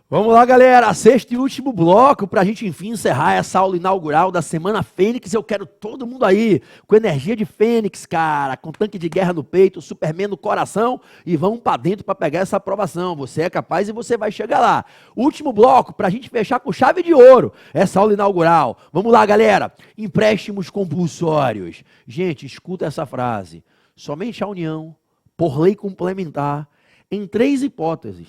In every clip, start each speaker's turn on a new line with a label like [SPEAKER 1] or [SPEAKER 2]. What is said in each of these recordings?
[SPEAKER 1] Vamos lá, galera. Sexto e último bloco para a gente, enfim, encerrar essa aula inaugural da Semana Fênix. Eu quero todo mundo aí com energia de Fênix, cara, com tanque de guerra no peito, Superman no coração e vamos para dentro para pegar essa aprovação. Você é capaz e você vai chegar lá. Último bloco para a gente fechar com chave de ouro essa aula inaugural. Vamos lá, galera. Empréstimos compulsórios. Gente, escuta essa frase. Somente a União, por lei complementar, em 3 hipóteses,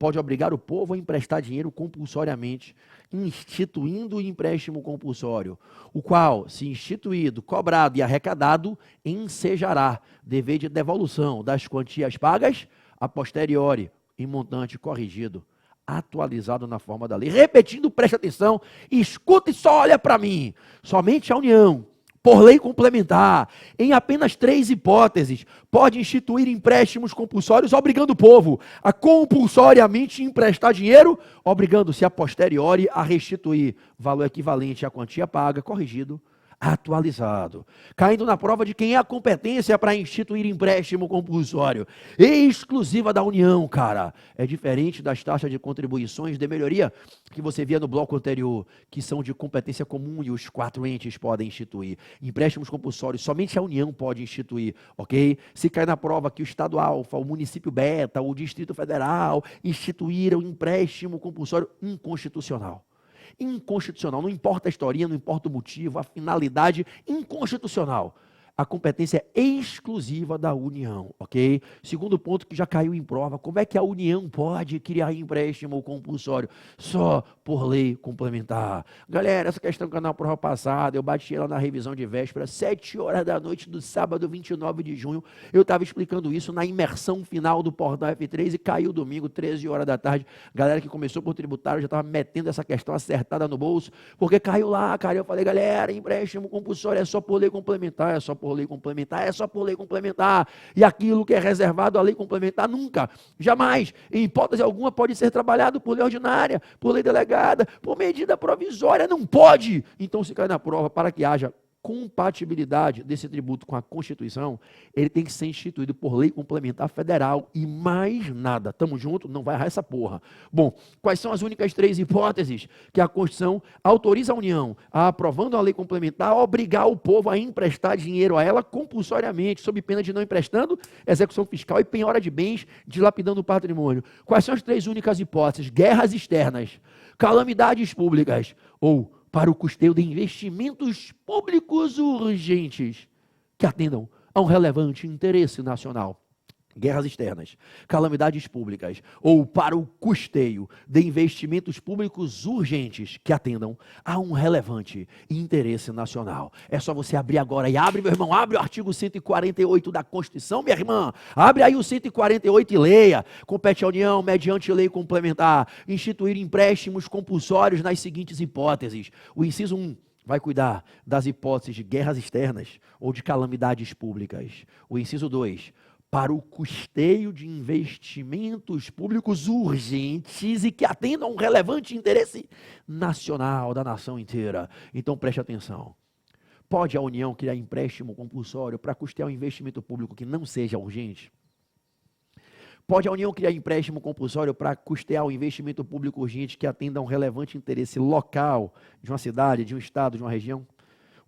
[SPEAKER 1] pode obrigar o povo a emprestar dinheiro compulsoriamente, instituindo o empréstimo compulsório, o qual, se instituído, cobrado e arrecadado, ensejará dever de devolução das quantias pagas a posteriori, em montante corrigido, atualizado na forma da lei. Repetindo, preste atenção, escuta e só olha para mim. Somente a União, por lei complementar, em apenas 3 hipóteses, pode instituir empréstimos compulsórios, obrigando o povo a compulsoriamente emprestar dinheiro, obrigando-se a posteriori a restituir valor equivalente à quantia paga, corrigido, atualizado, caindo na prova de quem é a competência para instituir empréstimo compulsório, exclusiva da União, cara. É diferente das taxas de contribuições de melhoria que você via no bloco anterior, que são de competência comum e os 4 entes podem instituir. Empréstimos compulsórios, somente a União pode instituir, ok? Se cai na prova que o Estado Alfa, o município Beta, o Distrito Federal instituíram empréstimo compulsório, inconstitucional. Inconstitucional, não importa a historinha, não importa o motivo, a finalidade, inconstitucional. A competência é exclusiva da União, ok? Segundo ponto que já caiu em prova, como é que a União pode criar empréstimo compulsório? Só por lei complementar. Galera, essa questão caiu na prova passada, eu bati ela na revisão de véspera, 7 horas da noite do sábado 29 de junho, eu estava explicando isso na imersão final do Portal F3 e caiu domingo, 13 horas da tarde. Galera que começou por tributário já estava metendo essa questão acertada no bolso, porque caiu lá, cara, eu falei, galera, empréstimo compulsório é só por lei complementar, é só por lei complementar, é só por lei complementar, e aquilo que é reservado à lei complementar nunca, jamais, em hipótese alguma pode ser trabalhado por lei ordinária, por lei delegada, por medida provisória, não pode. Então se cai na prova, para que haja compatibilidade desse tributo com a Constituição, ele tem que ser instituído por lei complementar federal e mais nada. Tamo junto? Não vai errar essa porra. Bom, quais são as únicas 3 hipóteses que a Constituição autoriza a União a, aprovando a lei complementar, a obrigar o povo a emprestar dinheiro a ela compulsoriamente, sob pena de não emprestando, execução fiscal e penhora de bens, dilapidando o patrimônio. Quais são as 3 únicas hipóteses? Guerras externas, calamidades públicas ou para o custeio de investimentos públicos urgentes que atendam a um relevante interesse nacional. Guerras externas, calamidades públicas ou para o custeio de investimentos públicos urgentes que atendam a um relevante interesse nacional. É só você abrir agora e abre, meu irmão, abre o artigo 148 da Constituição, minha irmã, abre aí o 148 e leia. Compete à União, mediante lei complementar, instituir empréstimos compulsórios nas seguintes hipóteses. O inciso 1 vai cuidar das hipóteses de guerras externas ou de calamidades públicas. O inciso 2 para o custeio de investimentos públicos urgentes e que atendam a um relevante interesse nacional da nação inteira. Então preste atenção. Pode a União criar empréstimo compulsório para custear um investimento público que não seja urgente? Pode a União criar empréstimo compulsório para custear um investimento público urgente que atenda a um relevante interesse local de uma cidade, de um estado, de uma região?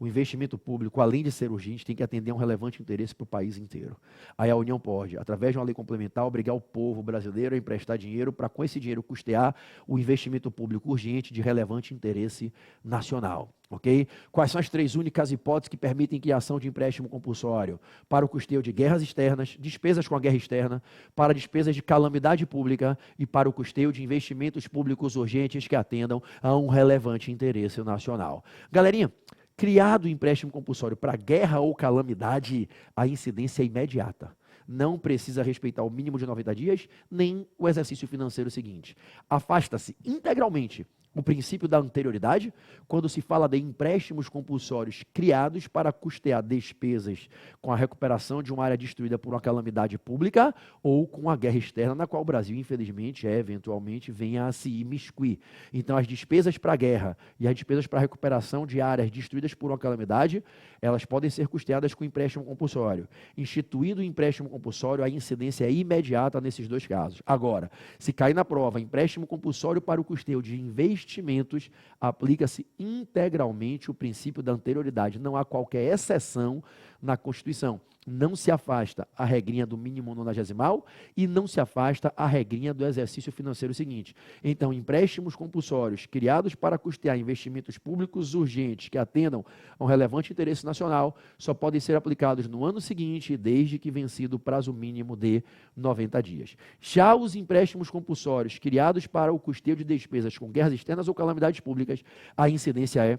[SPEAKER 1] O investimento público, além de ser urgente, tem que atender a um relevante interesse para o país inteiro. Aí a União pode, através de uma lei complementar, obrigar o povo brasileiro a emprestar dinheiro para, com esse dinheiro, custear o investimento público urgente de relevante interesse nacional. Ok? Quais são as 3 únicas hipóteses que permitem criação de empréstimo compulsório? Para o custeio de guerras externas, despesas com a guerra externa, para despesas de calamidade pública e para o custeio de investimentos públicos urgentes que atendam a um relevante interesse nacional. Galerinha, criado o empréstimo compulsório para guerra ou calamidade, a incidência é imediata. Não precisa respeitar o mínimo de 90 dias, nem o exercício financeiro seguinte. Afasta-se integralmente o princípio da anterioridade, quando se fala de empréstimos compulsórios criados para custear despesas com a recuperação de uma área destruída por uma calamidade pública ou com a guerra externa, na qual o Brasil, infelizmente, eventualmente venha a se imiscuir. Então, as despesas para a guerra e as despesas para a recuperação de áreas destruídas por uma calamidade, elas podem ser custeadas com empréstimo compulsório. Instituído o empréstimo compulsório, a incidência é imediata nesses dois casos. Agora, se cair na prova empréstimo compulsório para o custeio de investimentos, aplica-se integralmente o princípio da anterioridade. Não há qualquer exceção na Constituição. Não se afasta a regrinha do mínimo nonagesimal e não se afasta a regrinha do exercício financeiro seguinte. Então, empréstimos compulsórios criados para custear investimentos públicos urgentes que atendam a um relevante interesse nacional só podem ser aplicados no ano seguinte, desde que vencido o prazo mínimo de 90 dias. Já os empréstimos compulsórios criados para o custeio de despesas com guerras externas ou calamidades públicas, a incidência é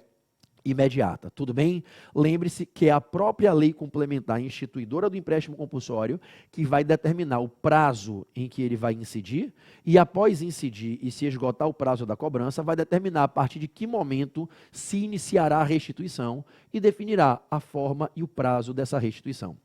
[SPEAKER 1] imediata, tudo bem? Lembre-se que é a própria lei complementar instituidora do empréstimo compulsório que vai determinar o prazo em que ele vai incidir e após incidir e se esgotar o prazo da cobrança, vai determinar a partir de que momento se iniciará a restituição e definirá a forma e o prazo dessa restituição.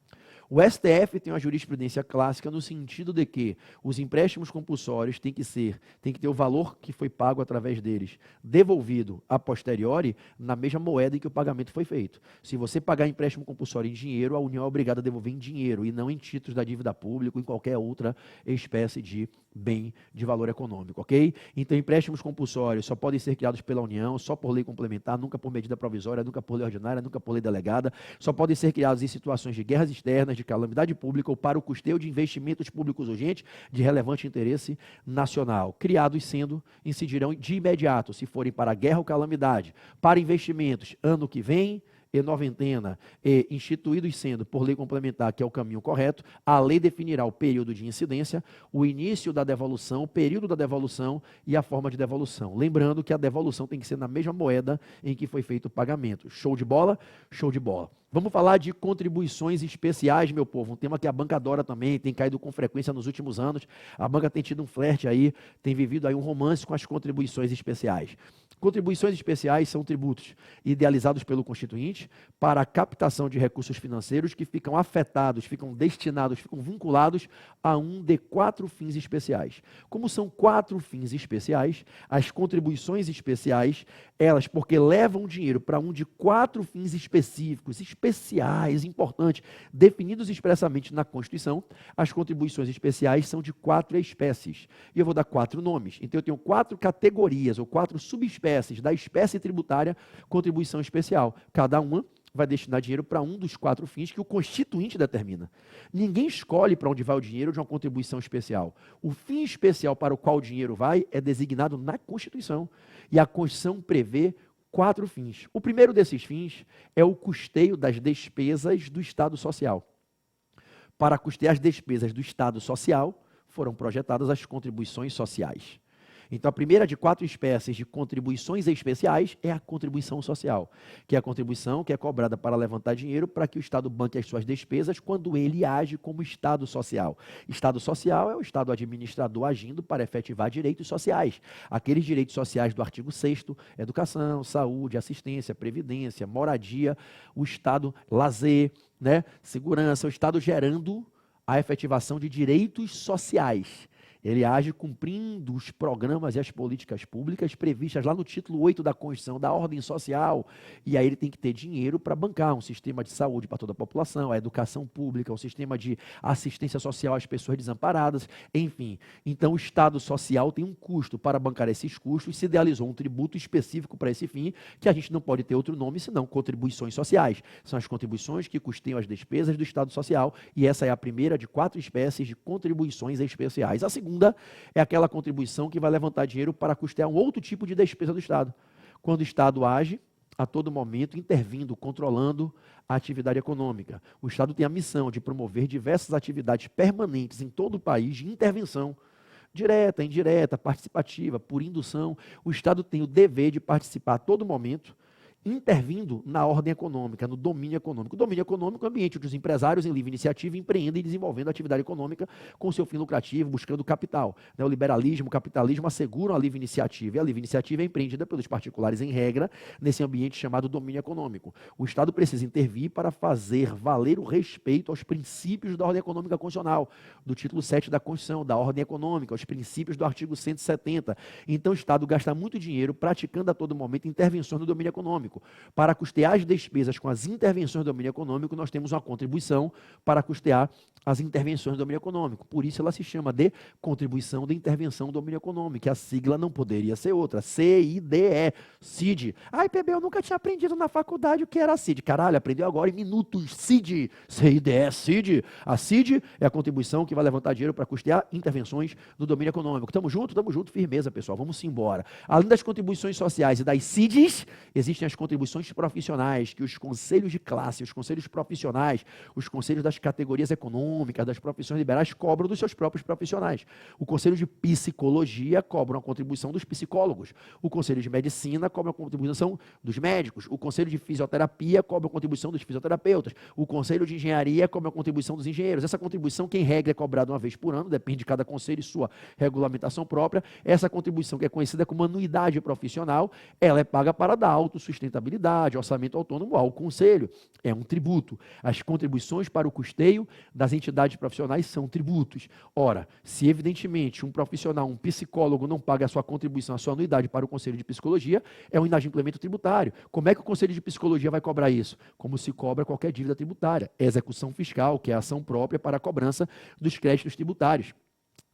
[SPEAKER 1] O STF tem uma jurisprudência clássica no sentido de que os empréstimos compulsórios têm que ter o valor que foi pago através deles devolvido a posteriori na mesma moeda em que o pagamento foi feito. Se você pagar empréstimo compulsório em dinheiro, a União é obrigada a devolver em dinheiro e não em títulos da dívida pública ou em qualquer outra espécie de bem de valor econômico, ok? Então, empréstimos compulsórios só podem ser criados pela União, só por lei complementar, nunca por medida provisória, nunca por lei ordinária, nunca por lei delegada, só podem ser criados em situações de guerras externas, de calamidade pública ou para o custeio de investimentos públicos urgentes de relevante interesse nacional. Criados sendo, incidirão de imediato, se forem para guerra ou calamidade, para investimentos ano que vem, e noventena, e instituídos sendo por lei complementar, que é o caminho correto, a lei definirá o período de incidência, o início da devolução, o período da devolução e a forma de devolução. Lembrando que a devolução tem que ser na mesma moeda em que foi feito o pagamento. Show de bola? Show de bola. Vamos falar de contribuições especiais, meu povo, um tema que a banca adora também, tem caído com frequência nos últimos anos. A banca tem tido um flerte aí, tem vivido aí um romance com as contribuições especiais. Contribuições especiais são tributos idealizados pelo Constituinte para a captação de recursos financeiros que ficam afetados, ficam destinados, ficam vinculados a um de 4 fins especiais. Como são 4 fins especiais, as contribuições especiais, elas, porque levam dinheiro para um de 4 fins específicos, especiais, importantes, definidos expressamente na Constituição, as contribuições especiais são de 4 espécies. E eu vou dar 4 nomes. Então, eu tenho 4 categorias ou 4 subespécies da espécie tributária contribuição especial. Cada uma vai destinar dinheiro para um dos 4 fins que o Constituinte determina. Ninguém escolhe para onde vai o dinheiro de uma contribuição especial. O fim especial para o qual o dinheiro vai é designado na Constituição. E a Constituição prevê 4 fins. O primeiro desses fins é o custeio das despesas do Estado Social. Para custear as despesas do Estado Social, foram projetadas as contribuições sociais. Então, a primeira de 4 espécies de contribuições especiais é a contribuição social, que é a contribuição que é cobrada para levantar dinheiro para que o Estado banque as suas despesas quando ele age como Estado social. Estado social é o Estado administrador agindo para efetivar direitos sociais. Aqueles direitos sociais do artigo 6º, educação, saúde, assistência, previdência, moradia, o Estado lazer, né, segurança, o Estado gerando a efetivação de direitos sociais. Ele age cumprindo os programas e as políticas públicas previstas lá no título 8 da Constituição, da ordem social. E aí ele tem que ter dinheiro para bancar um sistema de saúde para toda a população, a educação pública, um sistema de assistência social às pessoas desamparadas, enfim. Então, o Estado social tem um custo. Para bancar esses custos, se idealizou um tributo específico para esse fim, que a gente não pode ter outro nome, senão contribuições sociais. São as contribuições que custeiam as despesas do Estado social, e essa é a primeira de 4 espécies de contribuições especiais. A segunda é aquela contribuição que vai levantar dinheiro para custear um outro tipo de despesa do Estado. Quando o Estado age, a todo momento, intervindo, controlando a atividade econômica. O Estado tem a missão de promover diversas atividades permanentes em todo o país de intervenção, direta, indireta, participativa, por indução. O Estado tem o dever de participar a todo momento intervindo na ordem econômica, no domínio econômico. O domínio econômico é o ambiente onde os empresários em livre iniciativa empreendem e desenvolvendo atividade econômica com seu fim lucrativo, buscando capital. O liberalismo, o capitalismo asseguram a livre iniciativa, e a livre iniciativa é empreendida pelos particulares em regra, nesse ambiente chamado domínio econômico. O Estado precisa intervir para fazer valer o respeito aos princípios da ordem econômica constitucional, do título 7 da Constituição, da ordem econômica, aos princípios do artigo 170. Então o Estado gasta muito dinheiro praticando a todo momento intervenções no domínio econômico. Para custear as despesas com as intervenções do domínio econômico, nós temos uma contribuição para custear as intervenções do domínio econômico. Por isso ela se chama de contribuição de intervenção do domínio econômico. A sigla não poderia ser outra. CIDE. CID. Ai, PB, eu nunca tinha aprendido na faculdade o que era CID. Caralho, aprendeu agora em minutos. CID. CIDE. CID. A CID é a contribuição que vai levantar dinheiro para custear intervenções do domínio econômico. Tamo junto, firmeza, pessoal. Vamos embora. Além das contribuições sociais e das CIDs, existem as contribuições profissionais, que os conselhos de classe, os conselhos profissionais, os conselhos das categorias econômicas, das profissões liberais, cobram dos seus próprios profissionais. O conselho de psicologia cobra uma contribuição dos psicólogos. O conselho de medicina cobra a contribuição dos médicos. O conselho de fisioterapia cobra a contribuição dos fisioterapeutas. O conselho de engenharia cobra a contribuição dos engenheiros. Essa contribuição, quem regra, é cobrada uma vez por ano, depende de cada conselho e sua regulamentação própria. Essa contribuição, que é conhecida como anuidade profissional, ela é paga para dar autossustentabilidade, orçamento autônomo ao conselho. É um tributo. As contribuições para o custeio das entidades profissionais são tributos. Ora, se evidentemente um profissional, um psicólogo não paga a sua contribuição, a sua anuidade para o conselho de psicologia, é um inadimplemento tributário. Como é que o conselho de psicologia vai cobrar isso? Como se cobra qualquer dívida tributária. Execução fiscal, que é a ação própria para a cobrança dos créditos tributários.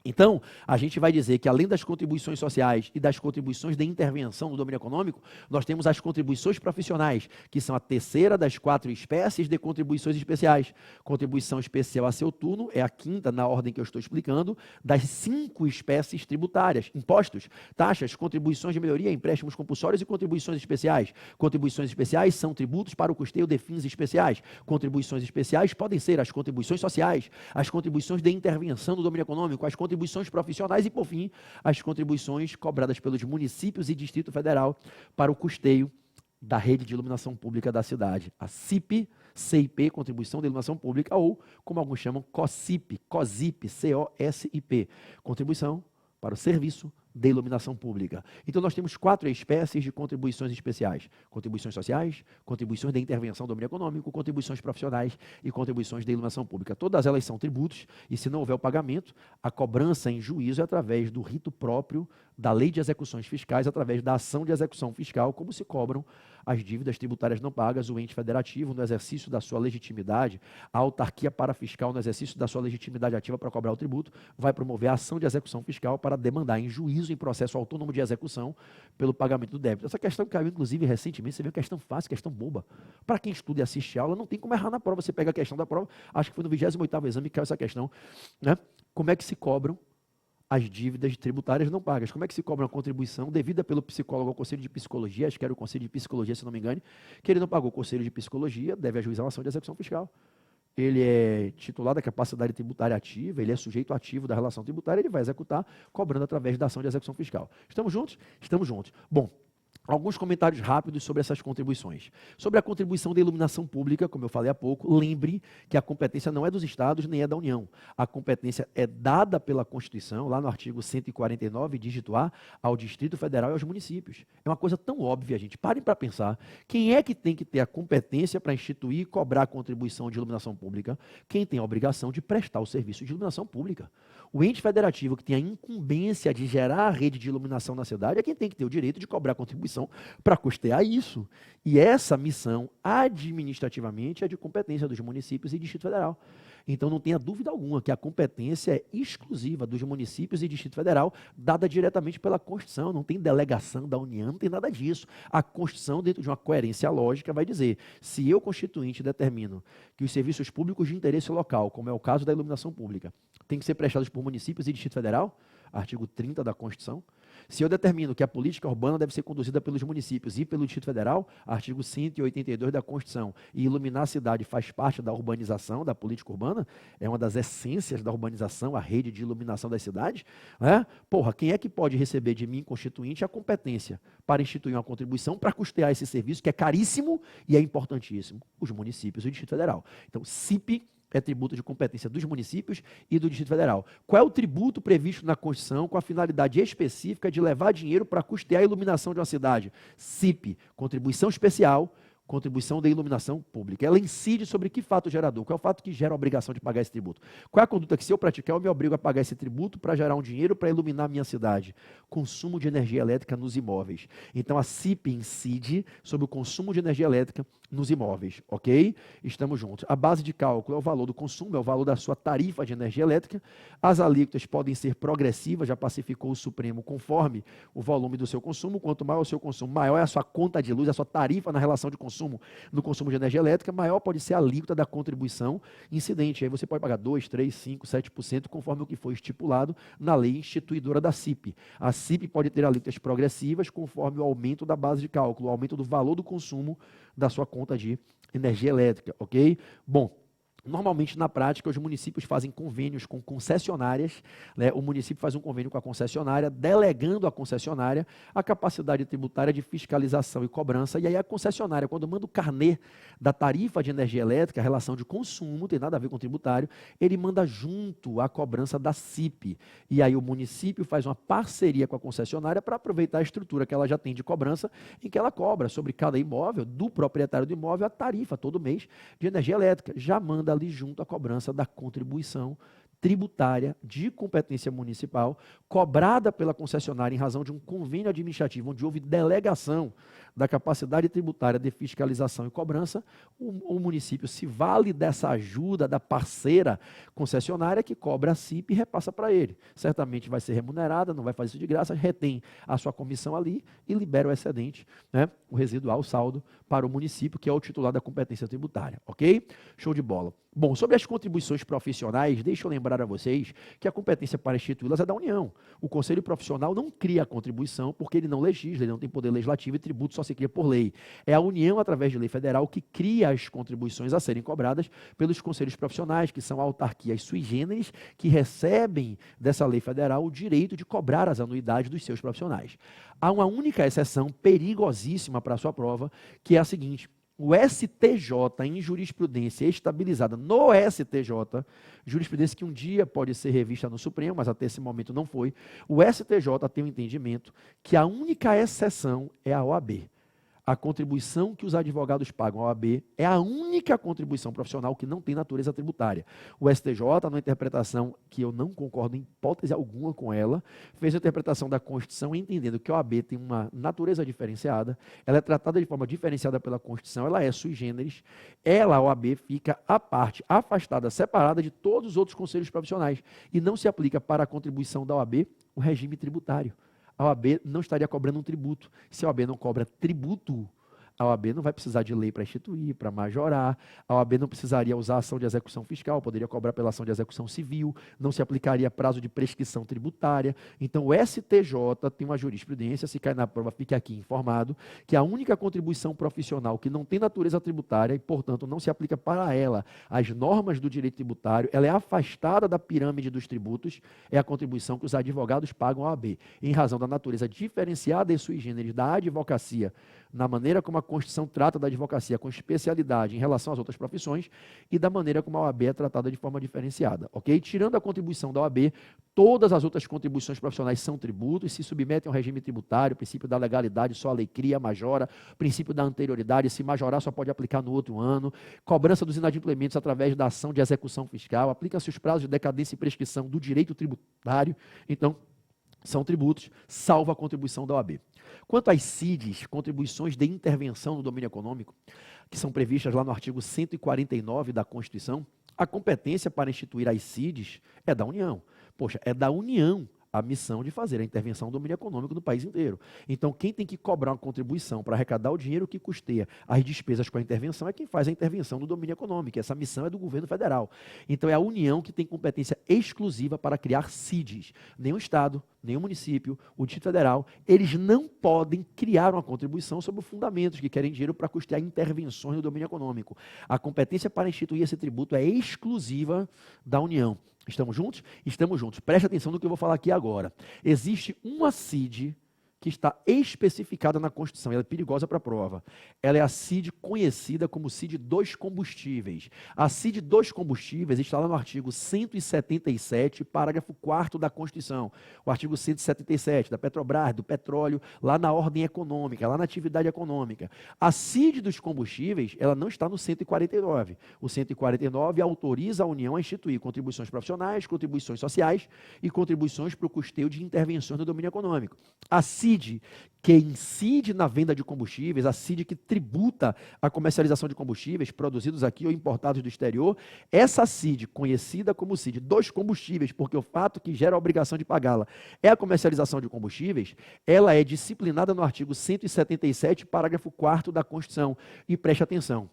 [SPEAKER 1] Então, a gente vai dizer que além das contribuições sociais e das contribuições de intervenção no domínio econômico, nós temos as contribuições profissionais, que são a terceira das 4 espécies de contribuições especiais. Contribuição especial a seu turno é a quinta, na ordem que eu estou explicando, das 5 espécies tributárias. Impostos, taxas, contribuições de melhoria, empréstimos compulsórios e contribuições especiais. Contribuições especiais são tributos para o custeio de fins especiais. Contribuições especiais podem ser as contribuições sociais, as contribuições de intervenção no domínio econômico, as contribuições profissionais e, por fim, as contribuições cobradas pelos municípios e Distrito Federal para o custeio da rede de iluminação pública da cidade. A CIP, CIP, Contribuição de Iluminação Pública, ou, como alguns chamam, COSIP, COSIP, Contribuição para o Serviço de Iluminação Pública. Então, nós temos 4 espécies de contribuições especiais. Contribuições sociais, contribuições de intervenção do domínio econômico, contribuições profissionais e contribuições de iluminação pública. Todas elas são tributos e, se não houver o pagamento, a cobrança em juízo é através do rito próprio da Lei de Execuções Fiscais, através da ação de execução fiscal, como se cobram as dívidas tributárias não pagas, o ente federativo, no exercício da sua legitimidade, a autarquia parafiscal, no exercício da sua legitimidade ativa para cobrar o tributo, vai promover a ação de execução fiscal para demandar em juízo, em processo autônomo de execução, pelo pagamento do débito. Essa questão caiu, inclusive, recentemente, você vê uma questão fácil, questão boba. Para quem estuda e assiste a aula, não tem como errar na prova. Você pega a questão da prova, acho que foi no 28º exame que caiu essa questão, né? Como é que se cobram as dívidas tributárias não pagas? Como é que se cobra uma contribuição devida pelo psicólogo ao Conselho de Psicologia, acho que era o Conselho de Psicologia, se não me engano, que ele não pagou. O Conselho de Psicologia deve ajuizar uma ação de execução fiscal. Ele é titular da capacidade tributária ativa, ele é sujeito ativo da relação tributária, ele vai executar cobrando através da ação de execução fiscal. Estamos juntos? Estamos juntos. Bom, alguns comentários rápidos sobre essas contribuições. Sobre a contribuição da iluminação pública, como eu falei há pouco, lembre que a competência não é dos estados nem é da União. A competência é dada pela Constituição, lá no artigo 149, dígito A, ao Distrito Federal e aos municípios. É uma coisa tão óbvia, gente. Parem para pensar. Quem é que tem que ter a competência para instituir e cobrar a contribuição de iluminação pública? Quem tem a obrigação de prestar o serviço de iluminação pública. O ente federativo que tem a incumbência de gerar a rede de iluminação na cidade é quem tem que ter o direito de cobrar a contribuição para custear isso. E essa missão, administrativamente, é de competência dos municípios e Distrito Federal. Então, não tenha dúvida alguma que a competência é exclusiva dos municípios e Distrito Federal, dada diretamente pela Constituição. Não tem delegação da União, não tem nada disso. A Constituição, dentro de uma coerência lógica, vai dizer, se eu, constituinte, determino que os serviços públicos de interesse local, como é o caso da iluminação pública, têm que ser prestados por municípios e Distrito Federal, artigo 30 da Constituição, Se eu determino que a política urbana deve ser conduzida pelos municípios e pelo Distrito Federal, artigo 182 da Constituição, e iluminar a cidade faz parte da urbanização, da política urbana, é uma das essências da urbanização, a rede de iluminação das cidades, né? Porra, quem é que pode receber de mim, constituinte, a competência para instituir uma contribuição para custear esse serviço, que é caríssimo e é importantíssimo? Os municípios e o Distrito Federal. Então, CIP é tributo de competência dos municípios e do Distrito Federal. Qual é o tributo previsto na Constituição com a finalidade específica de levar dinheiro para custear a iluminação de uma cidade? CIP, contribuição especial, contribuição de iluminação pública. Ela incide sobre que fato gerador? Qual é o fato que gera a obrigação de pagar esse tributo? Qual é a conduta que, se eu praticar, eu me obrigo a pagar esse tributo para gerar um dinheiro para iluminar a minha cidade? Consumo de energia elétrica nos imóveis. Então, a CIP incide sobre o consumo de energia elétrica nos imóveis, ok? Estamos juntos. A base de cálculo é o valor do consumo, é o valor da sua tarifa de energia elétrica. As alíquotas podem ser progressivas, já pacificou o Supremo, conforme o volume do seu consumo. Quanto maior o seu consumo, maior é a sua conta de luz, a sua tarifa na relação de consumo, no consumo de energia elétrica, maior pode ser a alíquota da contribuição incidente. Aí você pode pagar 2%, 3%, 5%, 7%, conforme o que foi estipulado na lei instituidora da CIP. A CIP pode ter alíquotas progressivas conforme o aumento da base de cálculo, o aumento do valor do consumo da sua conta de energia elétrica, ok? Bom, normalmente, na prática, os municípios fazem convênios com concessionárias, né? O município faz um convênio com a concessionária, delegando à concessionária a capacidade tributária de fiscalização e cobrança, e aí a concessionária, quando manda o carnê da tarifa de energia elétrica, a relação de consumo, tem nada a ver com tributário, ele manda junto a cobrança da CIP, e aí o município faz uma parceria com a concessionária para aproveitar a estrutura que ela já tem de cobrança, em que ela cobra sobre cada imóvel, do proprietário do imóvel, a tarifa todo mês de energia elétrica, já manda ali junto a cobrança da contribuição tributária de competência municipal, cobrada pela concessionária em razão de um convênio administrativo, onde houve delegação da capacidade tributária de fiscalização e cobrança, o município se vale dessa ajuda da parceira concessionária que cobra a CIP e repassa para ele. Certamente vai ser remunerada, não vai fazer isso de graça, retém a sua comissão ali e libera o excedente, né, o residual, o saldo, para o município, que é o titular da competência tributária, ok? Show de bola. Bom, sobre as contribuições profissionais, deixa eu lembrar a vocês que a competência para instituí-las é da União. O Conselho Profissional não cria a contribuição porque ele não legisla, ele não tem poder legislativo e tributo só se cria por lei. É a União, através de lei federal, que cria as contribuições a serem cobradas pelos conselhos profissionais, que são autarquias sui generis, que recebem dessa lei federal o direito de cobrar as anuidades dos seus profissionais. Há uma única exceção perigosíssima para a sua prova, que é a seguinte: o STJ, em jurisprudência estabilizada no STJ, jurisprudência que um dia pode ser revista no Supremo, mas até esse momento não foi, o STJ tem o entendimento que a única exceção é a OAB. A contribuição que os advogados pagam à OAB é a única contribuição profissional que não tem natureza tributária. O STJ, numa interpretação que eu não concordo em hipótese alguma com ela, fez a interpretação da Constituição entendendo que a OAB tem uma natureza diferenciada, ela é tratada de forma diferenciada pela Constituição, ela é sui generis, ela, a OAB, fica à parte, afastada, separada de todos os outros conselhos profissionais e não se aplica para a contribuição da OAB o regime tributário. A OAB não estaria cobrando um tributo. Se a OAB não cobra tributo, a OAB não vai precisar de lei para instituir, para majorar, a OAB não precisaria usar ação de execução fiscal, poderia cobrar pela ação de execução civil, não se aplicaria prazo de prescrição tributária. Então, o STJ tem uma jurisprudência, se cai na prova, fique aqui informado, que a única contribuição profissional que não tem natureza tributária e, portanto, não se aplica para ela as normas do direito tributário, ela é afastada da pirâmide dos tributos, é a contribuição que os advogados pagam à OAB, em razão da natureza diferenciada e sui generis da advocacia, na maneira como a Constituição trata da advocacia com especialidade em relação às outras profissões e da maneira como a OAB é tratada de forma diferenciada, ok? Tirando a contribuição da OAB, todas as outras contribuições profissionais são tributos, se submetem ao regime tributário, princípio da legalidade, só a lei cria, majora, princípio da anterioridade, se majorar só pode aplicar no outro ano, cobrança dos inadimplementos através da ação de execução fiscal, aplica-se os prazos de decadência e prescrição do direito tributário, então, são tributos, salvo a contribuição da OAB. Quanto às CIDs, contribuições de intervenção no domínio econômico, que são previstas lá no artigo 149 da Constituição, a competência para instituir as CIDs é da União. Poxa, é da União A missão de fazer a intervenção do domínio econômico no país inteiro. Então, quem tem que cobrar uma contribuição para arrecadar o dinheiro que custeia as despesas com a intervenção é quem faz a intervenção do domínio econômico. Essa missão é do governo federal. Então, é a União que tem competência exclusiva para criar CIDs. Nenhum Estado, nenhum município, o Distrito Federal, eles não podem criar uma contribuição sob fundamentos que querem dinheiro para custear intervenções no domínio econômico. A competência para instituir esse tributo é exclusiva da União. Estamos juntos? Estamos juntos. Preste atenção no que eu vou falar aqui agora. Existe uma CID que está especificada na Constituição, ela é perigosa para a prova. Ela é a CID conhecida como CID dos combustíveis. A CID dos combustíveis está lá no artigo 177, parágrafo 4º da Constituição. O artigo 177 da Petrobras, do petróleo, lá na ordem econômica, lá na atividade econômica. A CID dos combustíveis, ela não está no 149. O 149 autoriza a União a instituir contribuições profissionais, contribuições sociais e contribuições para o custeio de intervenções no domínio econômico. A CID que incide na venda de combustíveis, a CID que tributa a comercialização de combustíveis produzidos aqui ou importados do exterior, essa CID, conhecida como CID dos combustíveis, porque o fato que gera a obrigação de pagá-la é a comercialização de combustíveis, ela é disciplinada no artigo 177, parágrafo 4º da Constituição. E preste atenção.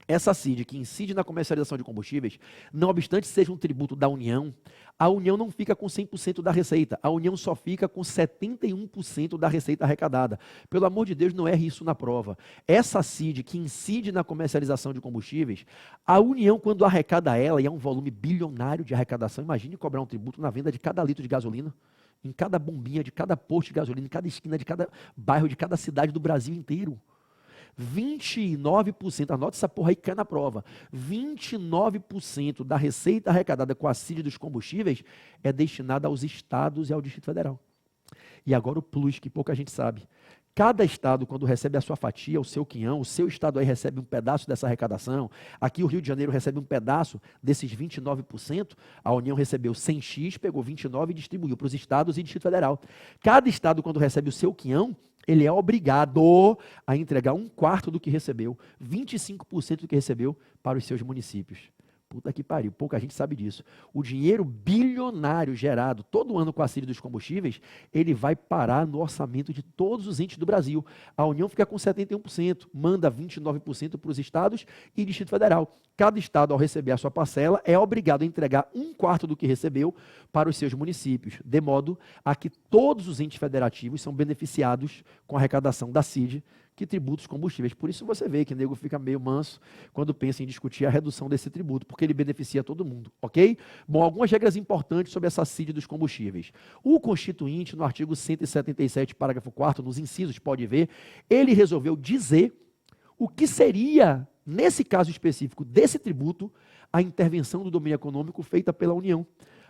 [SPEAKER 1] Essa CID, que incide na comercialização de combustíveis, não obstante seja um tributo da União, a União não fica com 100% da receita, a União só fica com 71% da receita arrecadada. Pelo amor de Deus, não erre isso na prova. Essa CID, que incide na comercialização de combustíveis, a União, quando arrecada ela, e é um volume bilionário de arrecadação, imagine cobrar um tributo na venda de cada litro de gasolina, em cada bombinha, de cada posto de gasolina, em cada esquina, de cada bairro, de cada cidade do Brasil inteiro. 29%, anote essa porra aí que cai na prova, 29% da receita arrecadada com a CID dos combustíveis é destinada aos estados e ao Distrito Federal. E agora o plus, que pouca gente sabe. Cada estado, quando recebe a sua fatia, o seu quinhão, o seu estado aí recebe um pedaço dessa arrecadação. Aqui o Rio de Janeiro recebe um pedaço desses 29%. A União recebeu 100x, pegou 29 e distribuiu para os estados e Distrito Federal. Cada estado, quando recebe o seu quinhão, ele é obrigado a entregar 1/4 do que recebeu, 25% do que recebeu para os seus municípios. Puta que pariu, pouca gente sabe disso. O dinheiro bilionário gerado todo ano com a CID dos combustíveis, ele vai parar no orçamento de todos os entes do Brasil. A União fica com 71%, manda 29% para os estados e Distrito Federal. Cada estado, ao receber a sua parcela, é obrigado a entregar 1/4 do que recebeu para os seus municípios, de modo a que todos os entes federativos são beneficiados com a arrecadação da CID, que tributa os combustíveis. Por isso você vê que o nego fica meio manso quando pensa em discutir a redução desse tributo, porque ele beneficia todo mundo, ok? Bom, algumas regras importantes sobre essa CID dos combustíveis. O Constituinte, no artigo 177, parágrafo 4º, nos incisos, pode ver, ele resolveu dizer o que seria, nesse caso específico desse tributo, a intervenção do domínio econômico feita pela União,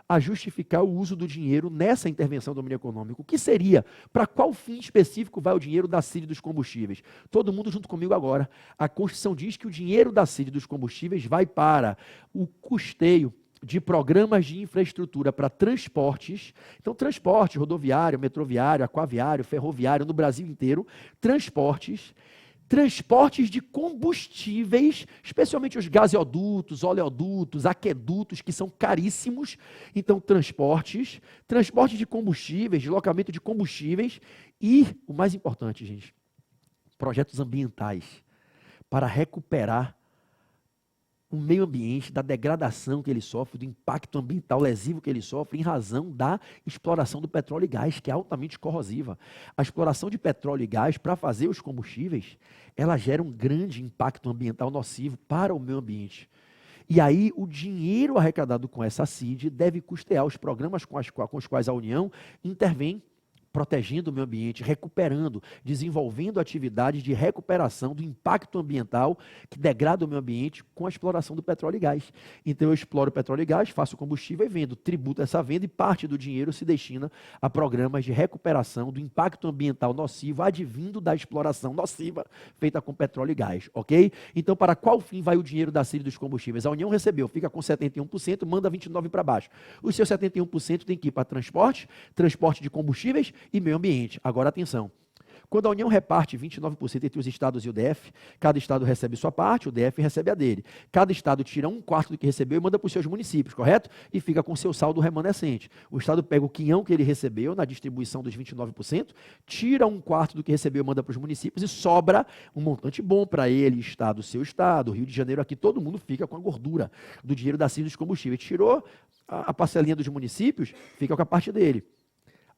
[SPEAKER 1] a justificar o uso do dinheiro nessa intervenção do domínio econômico. O que seria? Para qual fim específico vai o dinheiro da CID dos combustíveis? Todo mundo junto comigo agora. A Constituição diz que o dinheiro da CID dos combustíveis vai para o custeio de programas de infraestrutura para transportes, então transporte rodoviário, metroviário, aquaviário, ferroviário no Brasil inteiro, transportes de combustíveis, especialmente os gasodutos, oleodutos, aquedutos, que são caríssimos. Então, transporte de combustíveis, deslocamento de combustíveis e, o mais importante, gente, projetos ambientais para recuperar o meio ambiente, da degradação que ele sofre, do impacto ambiental lesivo que ele sofre em razão da exploração do petróleo e gás, que é altamente corrosiva. A exploração de petróleo e gás para fazer os combustíveis, ela gera um grande impacto ambiental nocivo para o meio ambiente. E aí o dinheiro arrecadado com essa CID deve custear os programas com os quais a União intervém, protegendo o meio ambiente, recuperando, desenvolvendo atividades de recuperação do impacto ambiental que degrada o meio ambiente com a exploração do petróleo e gás. Então eu exploro o petróleo e gás, faço combustível e vendo, tributo essa venda e parte do dinheiro se destina a programas de recuperação do impacto ambiental nocivo advindo da exploração nociva feita com petróleo e gás, ok? Então para qual fim vai o dinheiro da CID dos combustíveis? A União recebeu, fica com 71%, manda 29% para baixo. Os seus 71% tem que ir para transporte de combustíveis e meio ambiente. Agora, atenção. Quando a União reparte 29% entre os estados e o DF, cada estado recebe sua parte, o DF recebe a dele. Cada estado tira um quarto do que recebeu e manda para os seus municípios, correto? E fica com seu saldo remanescente. O estado pega o quinhão que ele recebeu na distribuição dos 29%, tira um quarto do que recebeu e manda para os municípios e sobra um montante bom para ele, estado, seu estado, Rio de Janeiro, aqui todo mundo fica com a gordura do dinheiro da CID dos combustíveis. Tirou a parcelinha dos municípios, fica com a parte dele.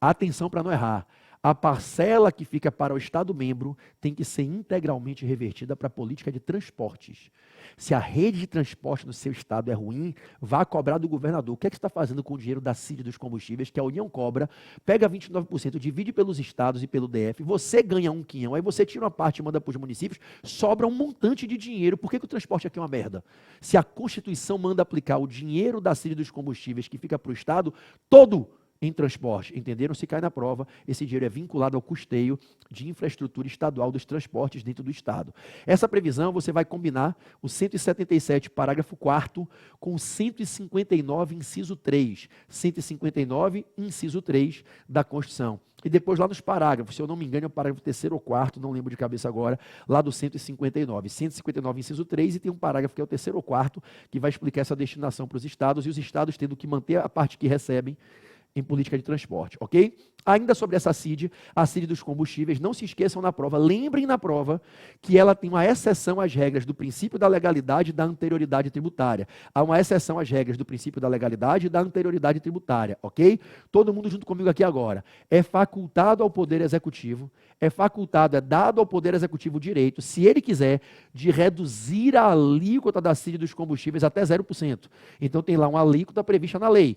[SPEAKER 1] Atenção para não errar. A parcela que fica para o Estado-membro tem que ser integralmente revertida para a política de transportes. Se a rede de transporte no seu estado é ruim, vá cobrar do governador. O que é que você está fazendo com o dinheiro da CID dos combustíveis, que a União cobra, pega 29%, divide pelos estados e pelo DF, você ganha um quinhão, aí você tira uma parte e manda para os municípios, sobra um montante de dinheiro. Por que o transporte aqui é uma merda? Se a Constituição manda aplicar o dinheiro da CID dos combustíveis que fica para o estado, todo em transporte, entenderam? Se cai na prova, esse dinheiro é vinculado ao custeio de infraestrutura estadual dos transportes dentro do estado. Essa previsão você vai combinar o 177, parágrafo 4º, com o 159, inciso 3. 159, inciso 3 da Constituição. E depois lá nos parágrafos, se eu não me engano, é o parágrafo 3º ou 4º, não lembro de cabeça agora, lá do 159. 159, inciso 3, e tem um parágrafo que é o 3º ou 4º, que vai explicar essa destinação para os estados, e os estados tendo que manter a parte que recebem em política de transporte, ok? Ainda sobre essa CID, a CID dos combustíveis, não se esqueçam na prova, lembrem na prova que ela tem uma exceção às regras do princípio da legalidade e da anterioridade tributária. Há uma exceção às regras do princípio da legalidade e da anterioridade tributária, ok? Todo mundo junto comigo aqui agora. É facultado ao Poder Executivo, é dado ao Poder Executivo o direito, se ele quiser, de reduzir a alíquota da CID dos combustíveis até 0%. Então tem lá uma alíquota prevista na lei.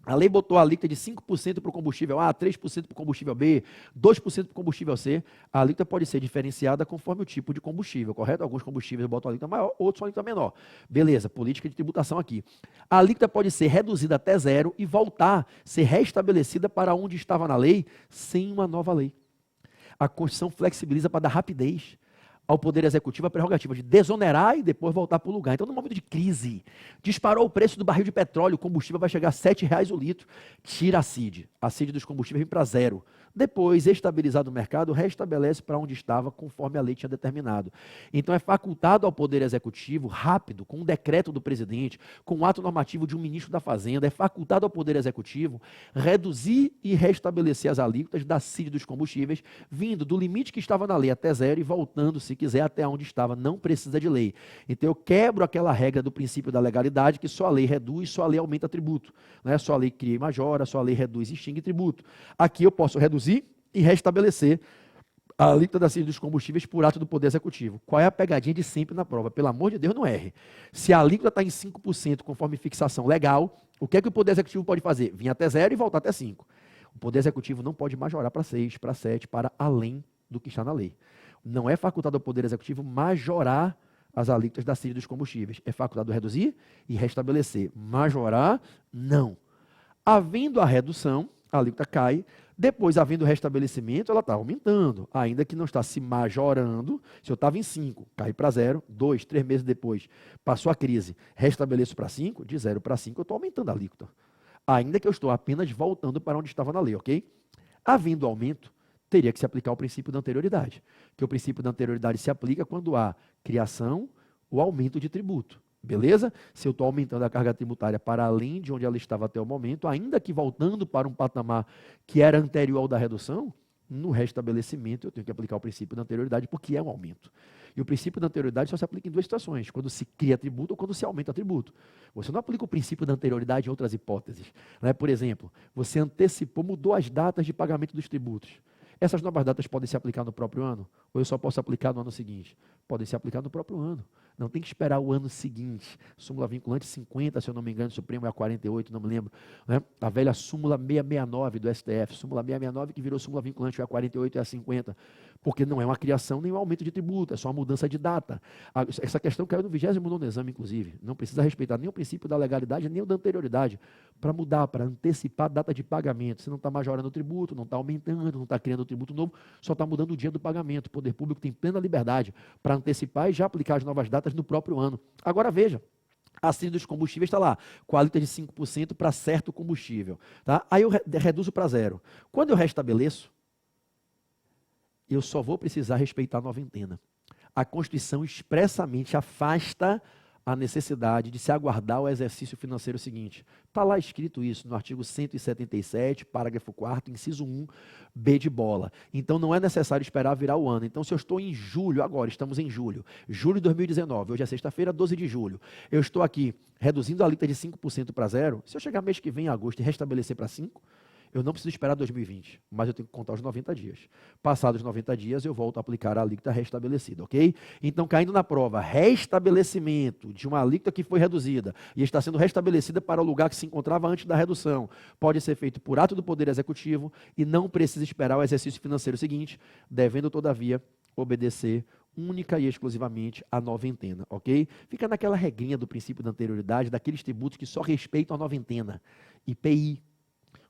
[SPEAKER 1] A lei botou a alíquota de 5% para o combustível A, 3% para o combustível B, 2% para o combustível C. A alíquota pode ser diferenciada conforme o tipo de combustível, correto? Alguns combustíveis botam a alíquota maior, outros a alíquota menor. Beleza, política de tributação aqui. A alíquota pode ser reduzida até zero e voltar, ser restabelecida para onde estava na lei, sem uma nova lei. A Constituição flexibiliza para dar rapidez ao Poder Executivo a prerrogativa de desonerar e depois voltar para o lugar. Então, no momento de crise, disparou o preço do barril de petróleo, o combustível vai chegar a R$7 o litro, tira a CID. A CID dos combustíveis vem para zero. Depois, estabilizado o mercado, restabelece para onde estava, conforme a lei tinha determinado. Então, é facultado ao Poder Executivo, rápido, com um decreto do presidente, com um ato normativo de um ministro da Fazenda, é facultado ao Poder Executivo reduzir e restabelecer as alíquotas da CID dos combustíveis, vindo do limite que estava na lei até zero e voltando, se quiser, até onde estava. Não precisa de lei. Então, eu quebro aquela regra do princípio da legalidade, que só a lei reduz, só a lei aumenta tributo. Não é só a lei cria e majora, só a lei reduz e extingue tributo. Aqui eu posso reduzir e restabelecer a alíquota da CID dos combustíveis por ato do Poder Executivo. Qual é a pegadinha de sempre na prova? Pelo amor de Deus, não erre. Se a alíquota está em 5% conforme fixação legal, o que é que o Poder Executivo pode fazer? Vir até 0 e voltar até 5. O Poder Executivo não pode majorar para 6, para 7, para além do que está na lei. Não é facultado ao Poder Executivo majorar as alíquotas da CID dos combustíveis. É facultado reduzir e restabelecer. Majorar, não. Havendo a redução, a alíquota cai. Depois, havendo o restabelecimento, ela está aumentando, ainda que não está se majorando. Se eu estava em 5, cai para 0, 2, 3 meses depois, passou a crise, restabeleço para 5, de 0 para 5, eu estou aumentando a alíquota. Ainda que eu estou apenas voltando para onde estava na lei, ok? Havendo aumento, teria que se aplicar o princípio da anterioridade, que o princípio da anterioridade se aplica quando há criação ou aumento de tributo. Beleza? Se eu estou aumentando a carga tributária para além de onde ela estava até o momento, ainda que voltando para um patamar que era anterior ao da redução, no restabelecimento eu tenho que aplicar o princípio da anterioridade, porque é um aumento. E o princípio da anterioridade só se aplica em duas situações, quando se cria tributo ou quando se aumenta tributo. Você não aplica o princípio da anterioridade em outras hipóteses. Né? Por exemplo, você antecipou, mudou as datas de pagamento dos tributos. Essas novas datas podem se aplicar no próprio ano? Ou eu só posso aplicar no ano seguinte? Podem se aplicar no próprio ano. Não tem que esperar o ano seguinte. Súmula vinculante 50, se eu não me engano, o Supremo é a 48, não me lembro. Né? A velha súmula 669 do STF. Súmula 669 que virou súmula vinculante, é a 48 e a 50. Porque não é uma criação nem um aumento de tributo, é só uma mudança de data. Essa questão caiu no 29º exame, inclusive. Não precisa respeitar nem o princípio da legalidade, nem o da anterioridade. Para mudar, para antecipar a data de pagamento. Você não está majorando o tributo, não está aumentando, não está criando tributo novo, só está mudando o dia do pagamento. O poder público tem plena liberdade para antecipar e já aplicar as novas datas no próprio ano. Agora veja, a CID dos combustíveis está lá, com a alíquota de 5% para certo combustível. Tá? Aí eu reduzo para 0. Quando eu restabeleço, eu só vou precisar respeitar a noventena. A Constituição expressamente afasta a necessidade de se aguardar o exercício financeiro seguinte. Está lá escrito isso no artigo 177, parágrafo 4º, inciso 1, B de bola. Então, não é necessário esperar virar o ano. Então, se eu estou em julho, agora estamos em julho de 2019, hoje é sexta-feira, 12 de julho, eu estou aqui reduzindo a alíquota de 5% para zero, se eu chegar mês que vem, em agosto, e restabelecer para 5%, eu não preciso esperar 2020, mas eu tenho que contar os 90 dias. Passados os 90 dias, eu volto a aplicar a alíquota restabelecida, ok? Então, caindo na prova, restabelecimento de uma alíquota que foi reduzida e está sendo restabelecida para o lugar que se encontrava antes da redução, pode ser feito por ato do Poder Executivo e não precisa esperar o exercício financeiro seguinte, devendo, todavia, obedecer única e exclusivamente a noventena, ok? Fica naquela regrinha do princípio da anterioridade, daqueles tributos que só respeitam a noventena. IPI,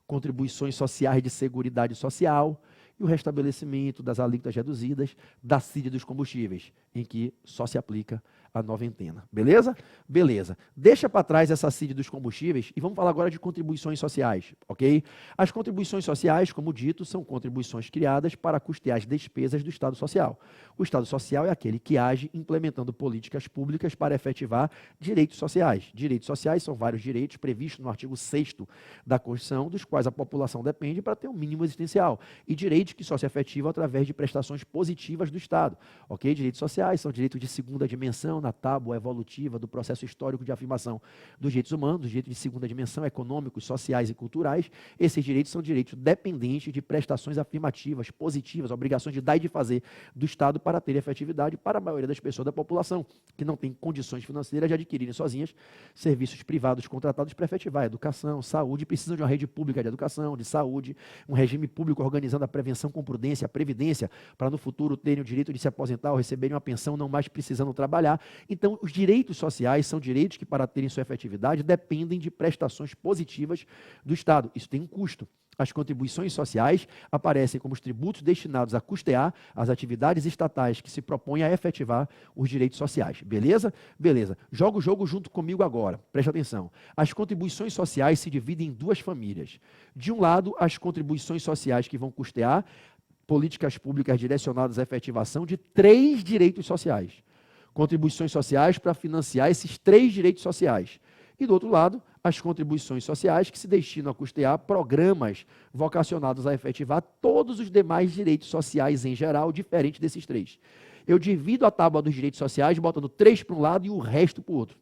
[SPEAKER 1] contribuições sociais de seguridade social e o restabelecimento das alíquotas reduzidas da CID dos combustíveis, em que só se aplica a noventena. Beleza? Beleza. Deixa para trás essa CID dos combustíveis e vamos falar agora de contribuições sociais, ok? As contribuições sociais, como dito, são contribuições criadas para custear as despesas do Estado Social. O Estado Social é aquele que age implementando políticas públicas para efetivar direitos sociais. Direitos sociais são vários direitos previstos no artigo 6º da Constituição, dos quais a população depende para ter um mínimo existencial. E direitos que só se efetivam através de prestações positivas do Estado, ok? Direitos sociais são direitos de segunda dimensão, na tábua evolutiva do processo histórico de afirmação dos direitos humanos, dos direitos de segunda dimensão, econômicos, sociais e culturais. Esses direitos são direitos dependentes de prestações afirmativas, positivas, obrigações de dar e de fazer do Estado para ter efetividade para a maioria das pessoas da população, que não tem condições financeiras de adquirirem sozinhas serviços privados contratados para efetivar educação, saúde, precisam de uma rede pública de educação, de saúde, um regime público organizando a prevenção com prudência, a previdência, para no futuro terem o direito de se aposentar ou receberem uma pensão não mais precisando trabalhar. Então, os direitos sociais são direitos que, para terem sua efetividade, dependem de prestações positivas do Estado. Isso tem um custo. As contribuições sociais aparecem como os tributos destinados a custear as atividades estatais que se propõem a efetivar os direitos sociais. Beleza? Beleza. Joga o jogo junto comigo agora. Preste atenção. As contribuições sociais se dividem em duas famílias. De um lado, as contribuições sociais que vão custear políticas públicas direcionadas à efetivação de 3 direitos sociais. Contribuições sociais para financiar esses 3 direitos sociais. E, do outro lado, as contribuições sociais que se destinam a custear programas vocacionados a efetivar todos os demais direitos sociais em geral, diferente desses 3. Eu divido a tábua dos direitos sociais, botando 3 para um lado e o resto para o outro.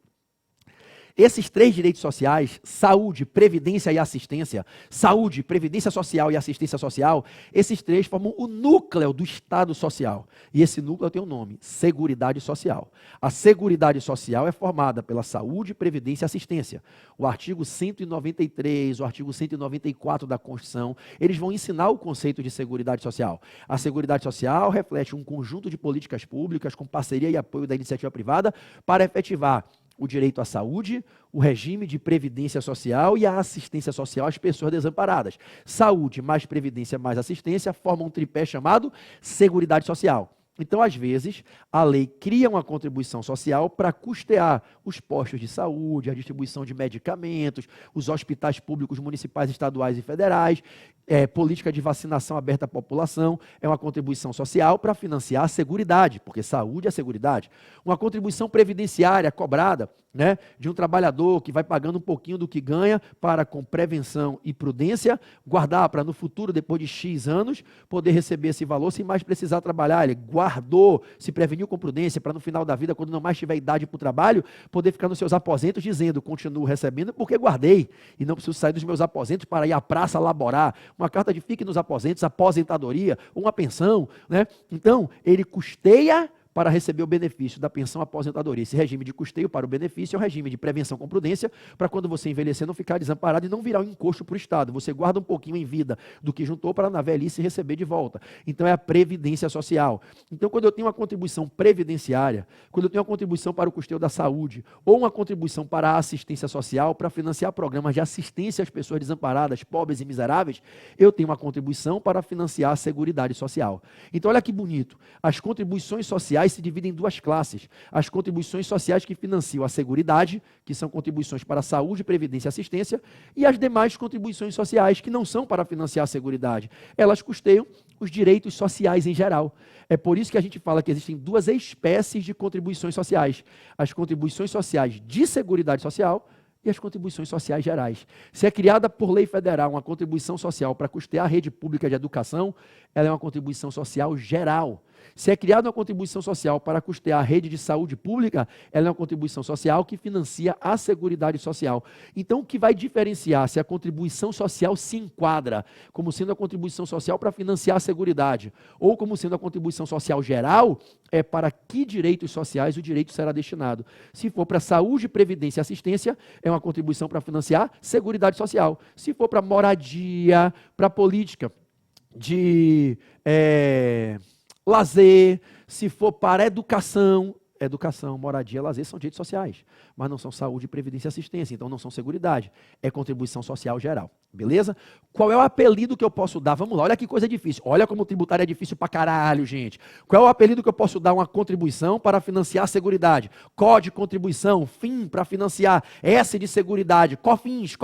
[SPEAKER 1] Esses 3 direitos sociais, saúde, previdência e assistência, saúde, previdência social e assistência social, esses 3 formam o núcleo do Estado Social. E esse núcleo tem um nome, Seguridade Social. A Seguridade Social é formada pela saúde, previdência e assistência. O artigo 193, o artigo 194 da Constituição, eles vão ensinar o conceito de Seguridade Social. A Seguridade Social reflete um conjunto de políticas públicas com parceria e apoio da iniciativa privada para efetivar o direito à saúde, o regime de previdência social e a assistência social às pessoas desamparadas. Saúde mais previdência mais assistência formam um tripé chamado Seguridade Social. Então, às vezes, a lei cria uma contribuição social para custear os postos de saúde, a distribuição de medicamentos, os hospitais públicos municipais, estaduais e federais, política de vacinação aberta à população, é uma contribuição social para financiar a seguridade, porque saúde é seguridade. Uma contribuição previdenciária cobrada, né, de um trabalhador que vai pagando um pouquinho do que ganha para, com prevenção e prudência, guardar para no futuro, depois de X anos, poder receber esse valor sem mais precisar trabalhar. Ele guardou, se preveniu com prudência para no final da vida, quando não mais tiver idade para o trabalho, poder ficar nos seus aposentos dizendo, continuo recebendo porque guardei e não preciso sair dos meus aposentos para ir à praça laborar. Uma carta de fique nos aposentos, aposentadoria, uma pensão, né? Então, ele custeia para receber o benefício da pensão aposentadoria. Esse regime de custeio para o benefício é um regime de prevenção com prudência, para quando você envelhecer não ficar desamparado e não virar um encosto para o Estado. Você guarda um pouquinho em vida do que juntou para na velhice receber de volta. Então é a previdência social. Então quando eu tenho uma contribuição previdenciária, quando eu tenho uma contribuição para o custeio da saúde, ou uma contribuição para a assistência social, para financiar programas de assistência às pessoas desamparadas, pobres e miseráveis, eu tenho uma contribuição para financiar a Seguridade Social. Então olha que bonito, as contribuições sociais se dividem em 2 classes. As contribuições sociais que financiam a Seguridade, que são contribuições para a saúde, previdência e assistência, e as demais contribuições sociais que não são para financiar a Seguridade. Elas custeiam os direitos sociais em geral. É por isso que a gente fala que existem duas espécies de contribuições sociais. As contribuições sociais de Seguridade Social e as contribuições sociais gerais. Se é criada por lei federal uma contribuição social para custear a rede pública de educação, ela é uma contribuição social geral. Se é criada uma contribuição social para custear a rede de saúde pública, ela é uma contribuição social que financia a Seguridade Social. Então, o que vai diferenciar se a contribuição social se enquadra como sendo a contribuição social para financiar a Seguridade ou como sendo a contribuição social geral, é para que direitos sociais o direito será destinado. Se for para saúde, previdência e assistência, é uma contribuição para financiar Seguridade Social. Se for para moradia, para política de lazer, se for para educação, moradia, lazer são direitos sociais, mas não são saúde, previdência e assistência, então não são seguridade, é contribuição social geral, beleza? Qual é o apelido que eu posso dar? Vamos lá, olha que coisa difícil, olha como tributário é difícil pra caralho, gente. Qual é o apelido que eu posso dar a uma contribuição para financiar a seguridade? COD de contribuição, FIM para financiar, S de seguridade, COFINS,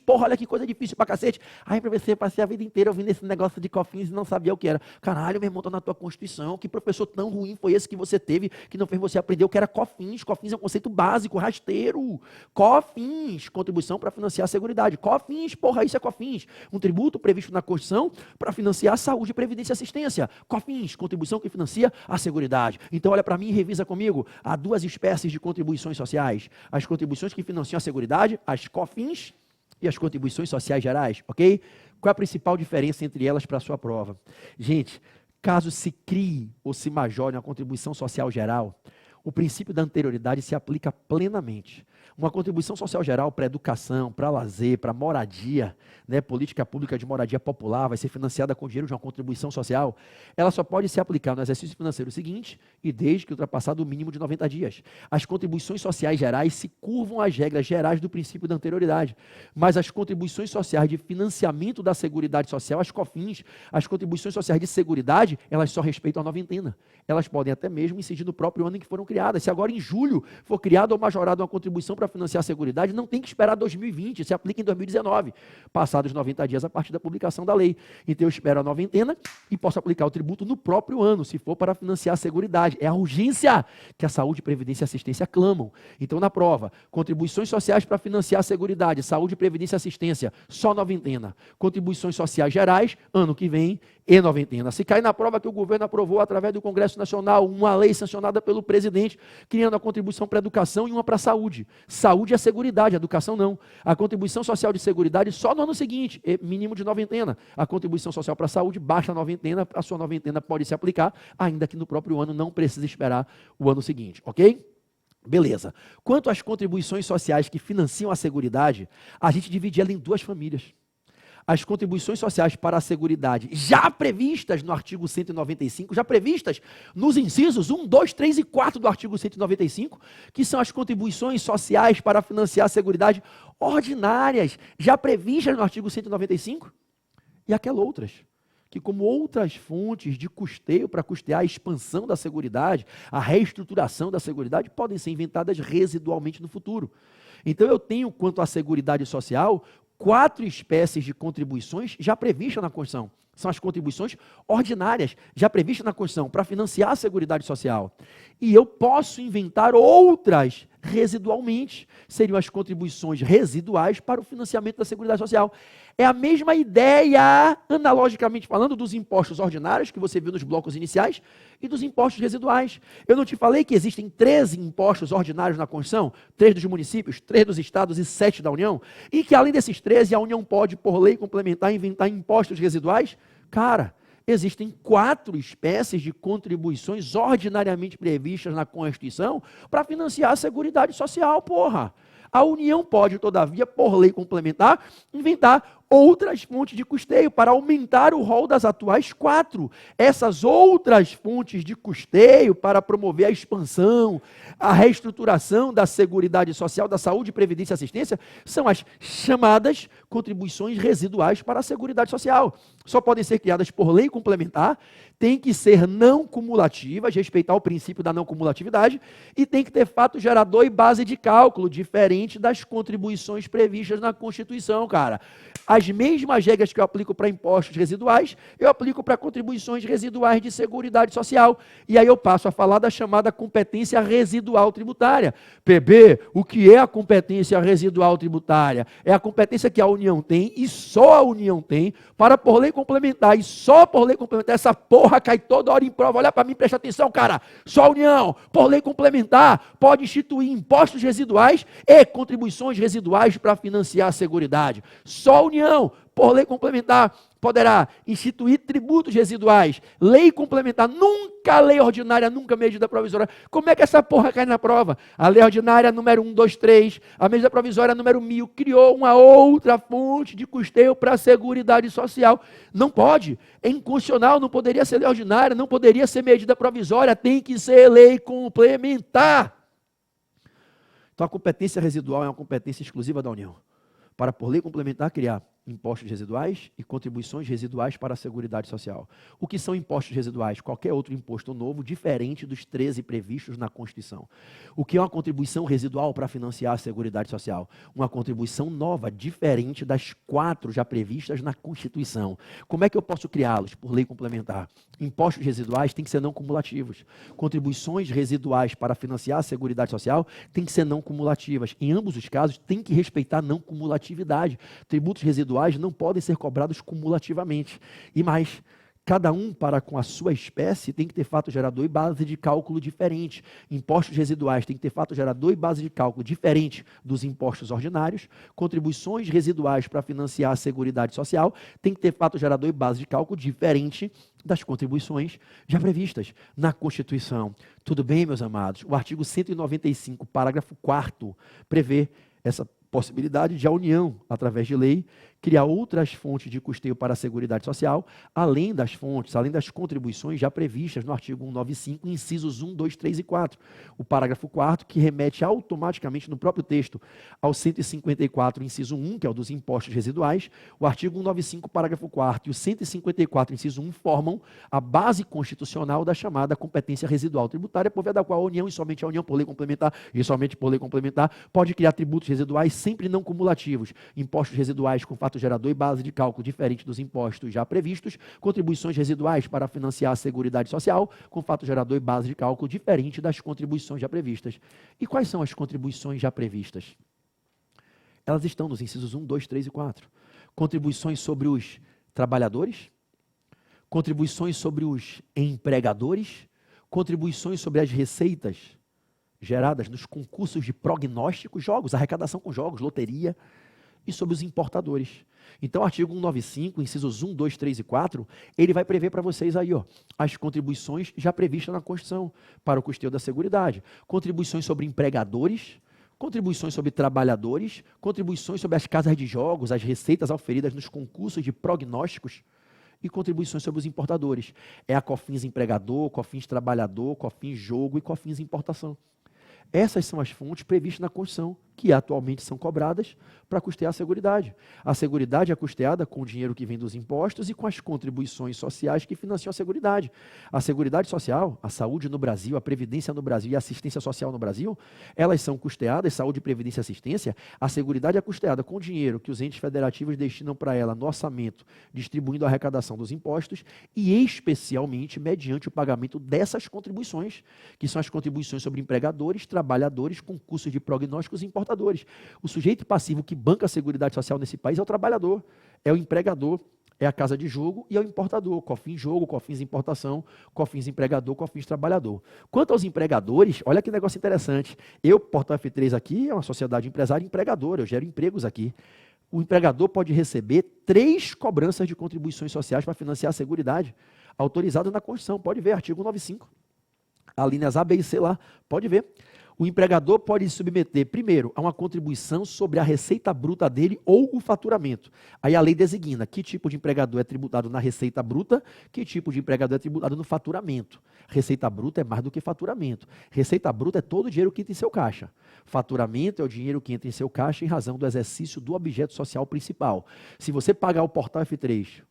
[SPEAKER 1] porra, olha que coisa difícil pra cacete. Aí pra você, passei a vida inteira ouvindo esse negócio de COFINS e não sabia o que era. Caralho, meu irmão, tá na tua Constituição, que professor tão ruim foi esse que você teve, que não fez você aprender o que era COFINS. COFINS é um conceito básico, rasteiro. COFINS, contribuição para financiar a seguridade. COFINS, porra, isso é COFINS. Um tributo previsto na Constituição para financiar a saúde, previdência e assistência. COFINS, contribuição que financia a seguridade. Então olha para mim e revisa comigo. Há duas espécies de contribuições sociais. As contribuições que financiam a seguridade, as COFINS e as contribuições sociais gerais, ok? Qual é a principal diferença entre elas para a sua prova? Gente, caso se crie ou se majore uma contribuição social geral, o princípio da anterioridade se aplica plenamente. Uma contribuição social geral para educação, para lazer, para moradia, né, política pública de moradia popular, vai ser financiada com dinheiro de uma contribuição social, ela só pode se aplicar no exercício financeiro seguinte e desde que ultrapassado o mínimo de 90 dias. As contribuições sociais gerais se curvam às regras gerais do princípio da anterioridade, mas as contribuições sociais de financiamento da Seguridade Social, as COFINS, as contribuições sociais de seguridade, elas só respeitam a noventena. Elas podem até mesmo incidir no próprio ano em que foram criadas. Se agora em julho for criada ou majorada uma contribuição para financiar a seguridade, não tem que esperar 2020, se aplica em 2019, passados 90 dias a partir da publicação da lei. Então eu espero a noventena e posso aplicar o tributo no próprio ano, se for para financiar a seguridade. É a urgência que a saúde, previdência e assistência clamam. Então na prova, contribuições sociais para financiar a seguridade, saúde, previdência e assistência, só noventena. Contribuições sociais gerais, ano que vem, e noventena. Se cair na prova que o governo aprovou através do Congresso Nacional uma lei sancionada pelo presidente, criando a contribuição para a educação e uma para a saúde. Saúde é seguridade, educação não. A contribuição social de seguridade só no ano seguinte, mínimo de noventena. A contribuição social para a saúde, baixa noventena, a sua noventena pode se aplicar, ainda que no próprio ano não precisa esperar o ano seguinte, ok? Beleza. Quanto às contribuições sociais que financiam a seguridade, a gente divide ela em duas famílias. As contribuições sociais para a seguridade, já previstas no artigo 195, já previstas nos incisos 1, 2, 3 e 4 do artigo 195, que são as contribuições sociais para financiar a seguridade ordinárias, já previstas no artigo 195, e aquelas outras, que como outras fontes de custeio para custear a expansão da seguridade, a reestruturação da seguridade, podem ser inventadas residualmente no futuro. Então eu tenho, quanto à seguridade social, 4 espécies de contribuições já previstas na Constituição. São as contribuições ordinárias, já previstas na Constituição, para financiar a Seguridade Social. E eu posso inventar outras residualmente, seriam as contribuições residuais para o financiamento da Seguridade Social. É a mesma ideia, analogicamente falando, dos impostos ordinários, que você viu nos blocos iniciais, e dos impostos residuais. Eu não te falei que existem 13 impostos ordinários na Constituição? 3 dos municípios, 3 dos estados e 7 da União? E que além desses 13, a União pode, por lei complementar, inventar impostos residuais? Cara, existem 4 espécies de contribuições ordinariamente previstas na Constituição para financiar a Seguridade Social, porra. A União pode, todavia, por lei complementar, inventar outras fontes de custeio para aumentar o rol das atuais 4. Essas outras fontes de custeio para promover a expansão, a reestruturação da Seguridade Social, da saúde, previdência e assistência, são as chamadas contribuições residuais para a Seguridade Social. Só podem ser criadas por lei complementar, tem que ser não cumulativas, respeitar o princípio da não cumulatividade, e tem que ter fato gerador e base de cálculo, diferente das contribuições previstas na Constituição, cara. As As mesmas regras que eu aplico para impostos residuais, eu aplico para contribuições residuais de Seguridade Social. E aí eu passo a falar da chamada competência residual tributária. PB, o que é a competência residual tributária? É a competência que a União tem, e só a União tem, para por lei complementar. E só por lei complementar, essa porra cai toda hora em prova. Olha para mim, presta atenção, cara. Só a União, por lei complementar, pode instituir impostos residuais e contribuições residuais para financiar a Seguridade. Só a União, por lei complementar, poderá instituir tributos residuais. Lei complementar, nunca lei ordinária, nunca medida provisória. Como é que essa porra cai na prova? A lei ordinária número 123, a medida provisória número 1000, criou uma outra fonte de custeio para a Seguridade Social. Não pode, é inconstitucional, não poderia ser lei ordinária, não poderia ser medida provisória, tem que ser lei complementar. Então a competência residual é uma competência exclusiva da União, para por lei complementar criar impostos residuais e contribuições residuais para a Seguridade Social. O que são impostos residuais? Qualquer outro imposto novo, diferente dos 13 previstos na Constituição. O que é uma contribuição residual para financiar a Seguridade Social? Uma contribuição nova, diferente das 4 já previstas na Constituição. Como é que eu posso criá-los? Por lei complementar. Impostos residuais têm que ser não cumulativos. Contribuições residuais para financiar a Seguridade Social têm que ser não cumulativas. Em ambos os casos, tem que respeitar a não cumulatividade. Tributos residuais não podem ser cobrados cumulativamente. E mais, cada um para com a sua espécie tem que ter fato gerador e base de cálculo diferente. Impostos residuais têm que ter fato gerador e base de cálculo diferente dos impostos ordinários. Contribuições residuais para financiar a Seguridade Social têm que ter fato gerador e base de cálculo diferente das contribuições já previstas na Constituição. Tudo bem, meus amados? O artigo 195, parágrafo 4º, prevê essa possibilidade de a União, através de lei, criar outras fontes de custeio para a Seguridade Social, além das fontes, além das contribuições já previstas no artigo 195, incisos 1, 2, 3 e 4. O parágrafo 4º, que remete automaticamente no próprio texto ao 154, inciso 1, que é o dos impostos residuais. O artigo 195, parágrafo 4º e o 154, inciso 1, formam a base constitucional da chamada competência residual tributária, por via da qual a União, e somente a União, por lei complementar, e somente por lei complementar, pode criar tributos residuais sempre não cumulativos, impostos residuais com fato gerador e base de cálculo diferente dos impostos já previstos, contribuições residuais para financiar a Seguridade Social, com fato gerador e base de cálculo diferente das contribuições já previstas. E quais são as contribuições já previstas? Elas estão nos incisos 1, 2, 3 e 4. Contribuições sobre os trabalhadores, contribuições sobre os empregadores, contribuições sobre as receitas geradas nos concursos de prognósticos, jogos, arrecadação com jogos, loteria, e sobre os importadores. Então, o artigo 195, incisos 1, 2, 3 e 4, ele vai prever para vocês aí, ó, as contribuições já previstas na Constituição para o custeio da Seguridade. Contribuições sobre empregadores, contribuições sobre trabalhadores, contribuições sobre as casas de jogos, as receitas auferidas nos concursos de prognósticos, e contribuições sobre os importadores. É a COFINS empregador, COFINS trabalhador, COFINS jogo e COFINS importação. Essas são as fontes previstas na Constituição, que atualmente são cobradas para custear a Seguridade. A Seguridade é custeada com o dinheiro que vem dos impostos e com as contribuições sociais que financiam a Seguridade. A Seguridade Social, a saúde no Brasil, a Previdência no Brasil e a assistência social no Brasil, elas são custeadas, saúde, previdência e assistência, a Seguridade é custeada com o dinheiro que os entes federativos destinam para ela no orçamento, distribuindo a arrecadação dos impostos e especialmente mediante o pagamento dessas contribuições, que são as contribuições sobre empregadores, trabalhadores, concursos de prognósticos e importadores. O sujeito passivo que banca a Seguridade Social nesse país é o trabalhador, é o empregador, é a casa de jogo e é o importador, COFINS jogo, COFINS importação, COFINS empregador, COFINS trabalhador. Quanto aos empregadores, olha que negócio interessante. Eu, Portal F3 aqui, é uma sociedade empresária empregadora, eu gero empregos aqui. O empregador pode receber 3 cobranças de contribuições sociais para financiar a Seguridade, autorizadas na Constituição, pode ver, artigo 95. As linhas A, B e C lá, pode ver. O empregador pode se submeter, primeiro, a uma contribuição sobre a receita bruta dele ou o faturamento. Aí a lei designa que tipo de empregador é tributado na receita bruta, que tipo de empregador é tributado no faturamento. Receita bruta é mais do que faturamento. Receita bruta é todo o dinheiro que entra em seu caixa. Faturamento é o dinheiro que entra em seu caixa em razão do exercício do objeto social principal. Se você pagar o Portal F3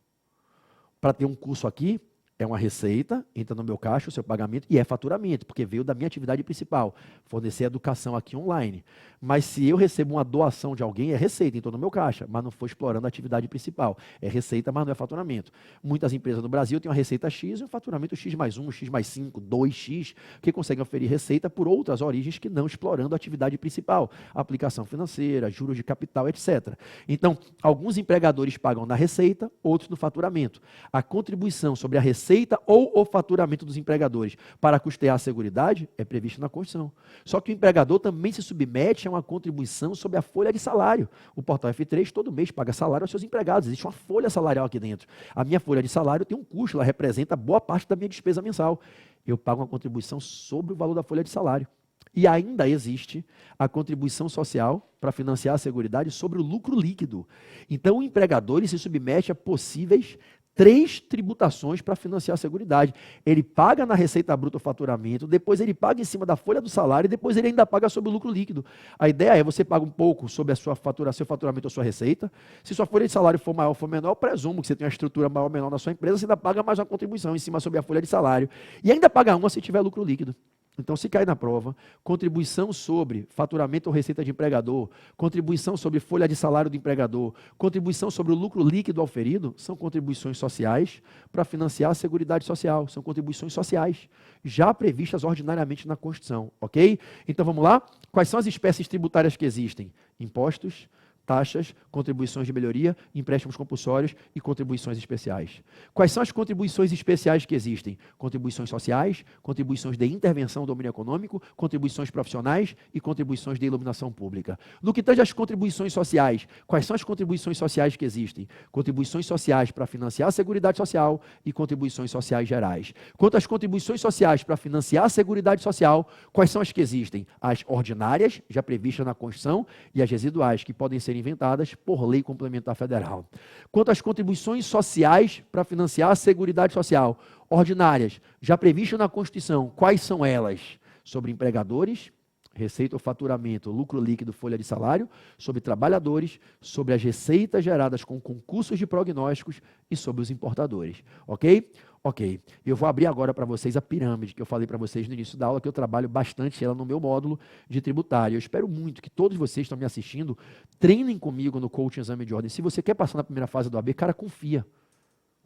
[SPEAKER 1] para ter um curso aqui, É uma receita, entra no meu caixa, o seu pagamento, e é faturamento, porque veio da minha atividade principal, fornecer educação aqui online. Mas se eu recebo uma doação de alguém, é receita, entrou no meu caixa, mas não foi explorando a atividade principal. É receita, mas não é faturamento. Muitas empresas no Brasil têm uma receita X e um faturamento X mais 1, X mais 5, 2X, que conseguem oferir receita por outras origens que não explorando a atividade principal, aplicação financeira, juros de capital, etc. Então, alguns empregadores pagam na receita, outros no faturamento. A contribuição sobre a receita ou o faturamento dos empregadores para custear a seguridade é previsto na Constituição. Só que o empregador também se submete a uma contribuição sobre a folha de salário. O Portal F3 todo mês paga salário aos seus empregados. Existe uma folha salarial aqui dentro. A minha folha de salário tem um custo, ela representa boa parte da minha despesa mensal. Eu pago uma contribuição sobre o valor da folha de salário. E ainda existe a contribuição social para financiar a seguridade sobre o lucro líquido. Então, o empregador ele se submete a possíveis 3 tributações para financiar a seguridade. Ele paga na receita bruta o faturamento, depois ele paga em cima da folha do salário e depois ele ainda paga sobre o lucro líquido. A ideia é você paga um pouco sobre a sua seu faturamento ou sua receita. Se sua folha de salário for maior ou for menor, eu presumo que você tem uma estrutura maior ou menor na sua empresa, você ainda paga mais uma contribuição em cima sobre a folha de salário. E ainda paga uma se tiver lucro líquido. Então, se cair na prova, contribuição sobre faturamento ou receita de empregador, contribuição sobre folha de salário do empregador, contribuição sobre o lucro líquido auferido, são contribuições sociais para financiar a Seguridade Social. São contribuições sociais, já previstas ordinariamente na Constituição, ok? Então, vamos lá? Quais são as espécies tributárias que existem? Impostos, taxas, contribuições de melhoria, empréstimos compulsórios e contribuições especiais. Quais são as contribuições especiais que existem? Contribuições sociais, contribuições de intervenção do domínio econômico, contribuições profissionais e contribuições de iluminação pública. No que tange às contribuições sociais, quais são as contribuições sociais que existem? Contribuições sociais para financiar a Seguridade Social e contribuições sociais gerais. Quanto às contribuições sociais para financiar a Seguridade Social, quais são as que existem? As ordinárias, já previstas na Constituição, e as residuais, que podem ser inventadas por lei complementar federal. Quanto às contribuições sociais para financiar a Seguridade Social, ordinárias, já previstas na Constituição, quais são elas? Sobre empregadores, receita ou faturamento, lucro líquido, folha de salário, sobre trabalhadores, sobre as receitas geradas com concursos de prognósticos e sobre os importadores. Ok? Ok. Eu vou abrir agora para vocês a pirâmide que eu falei para vocês no início da aula, que eu trabalho bastante ela no meu módulo de tributário. Eu espero muito que todos vocês que estão me assistindo treinem comigo no Coaching Exame de Ordem. Se você quer passar na primeira fase do AB, cara, confia.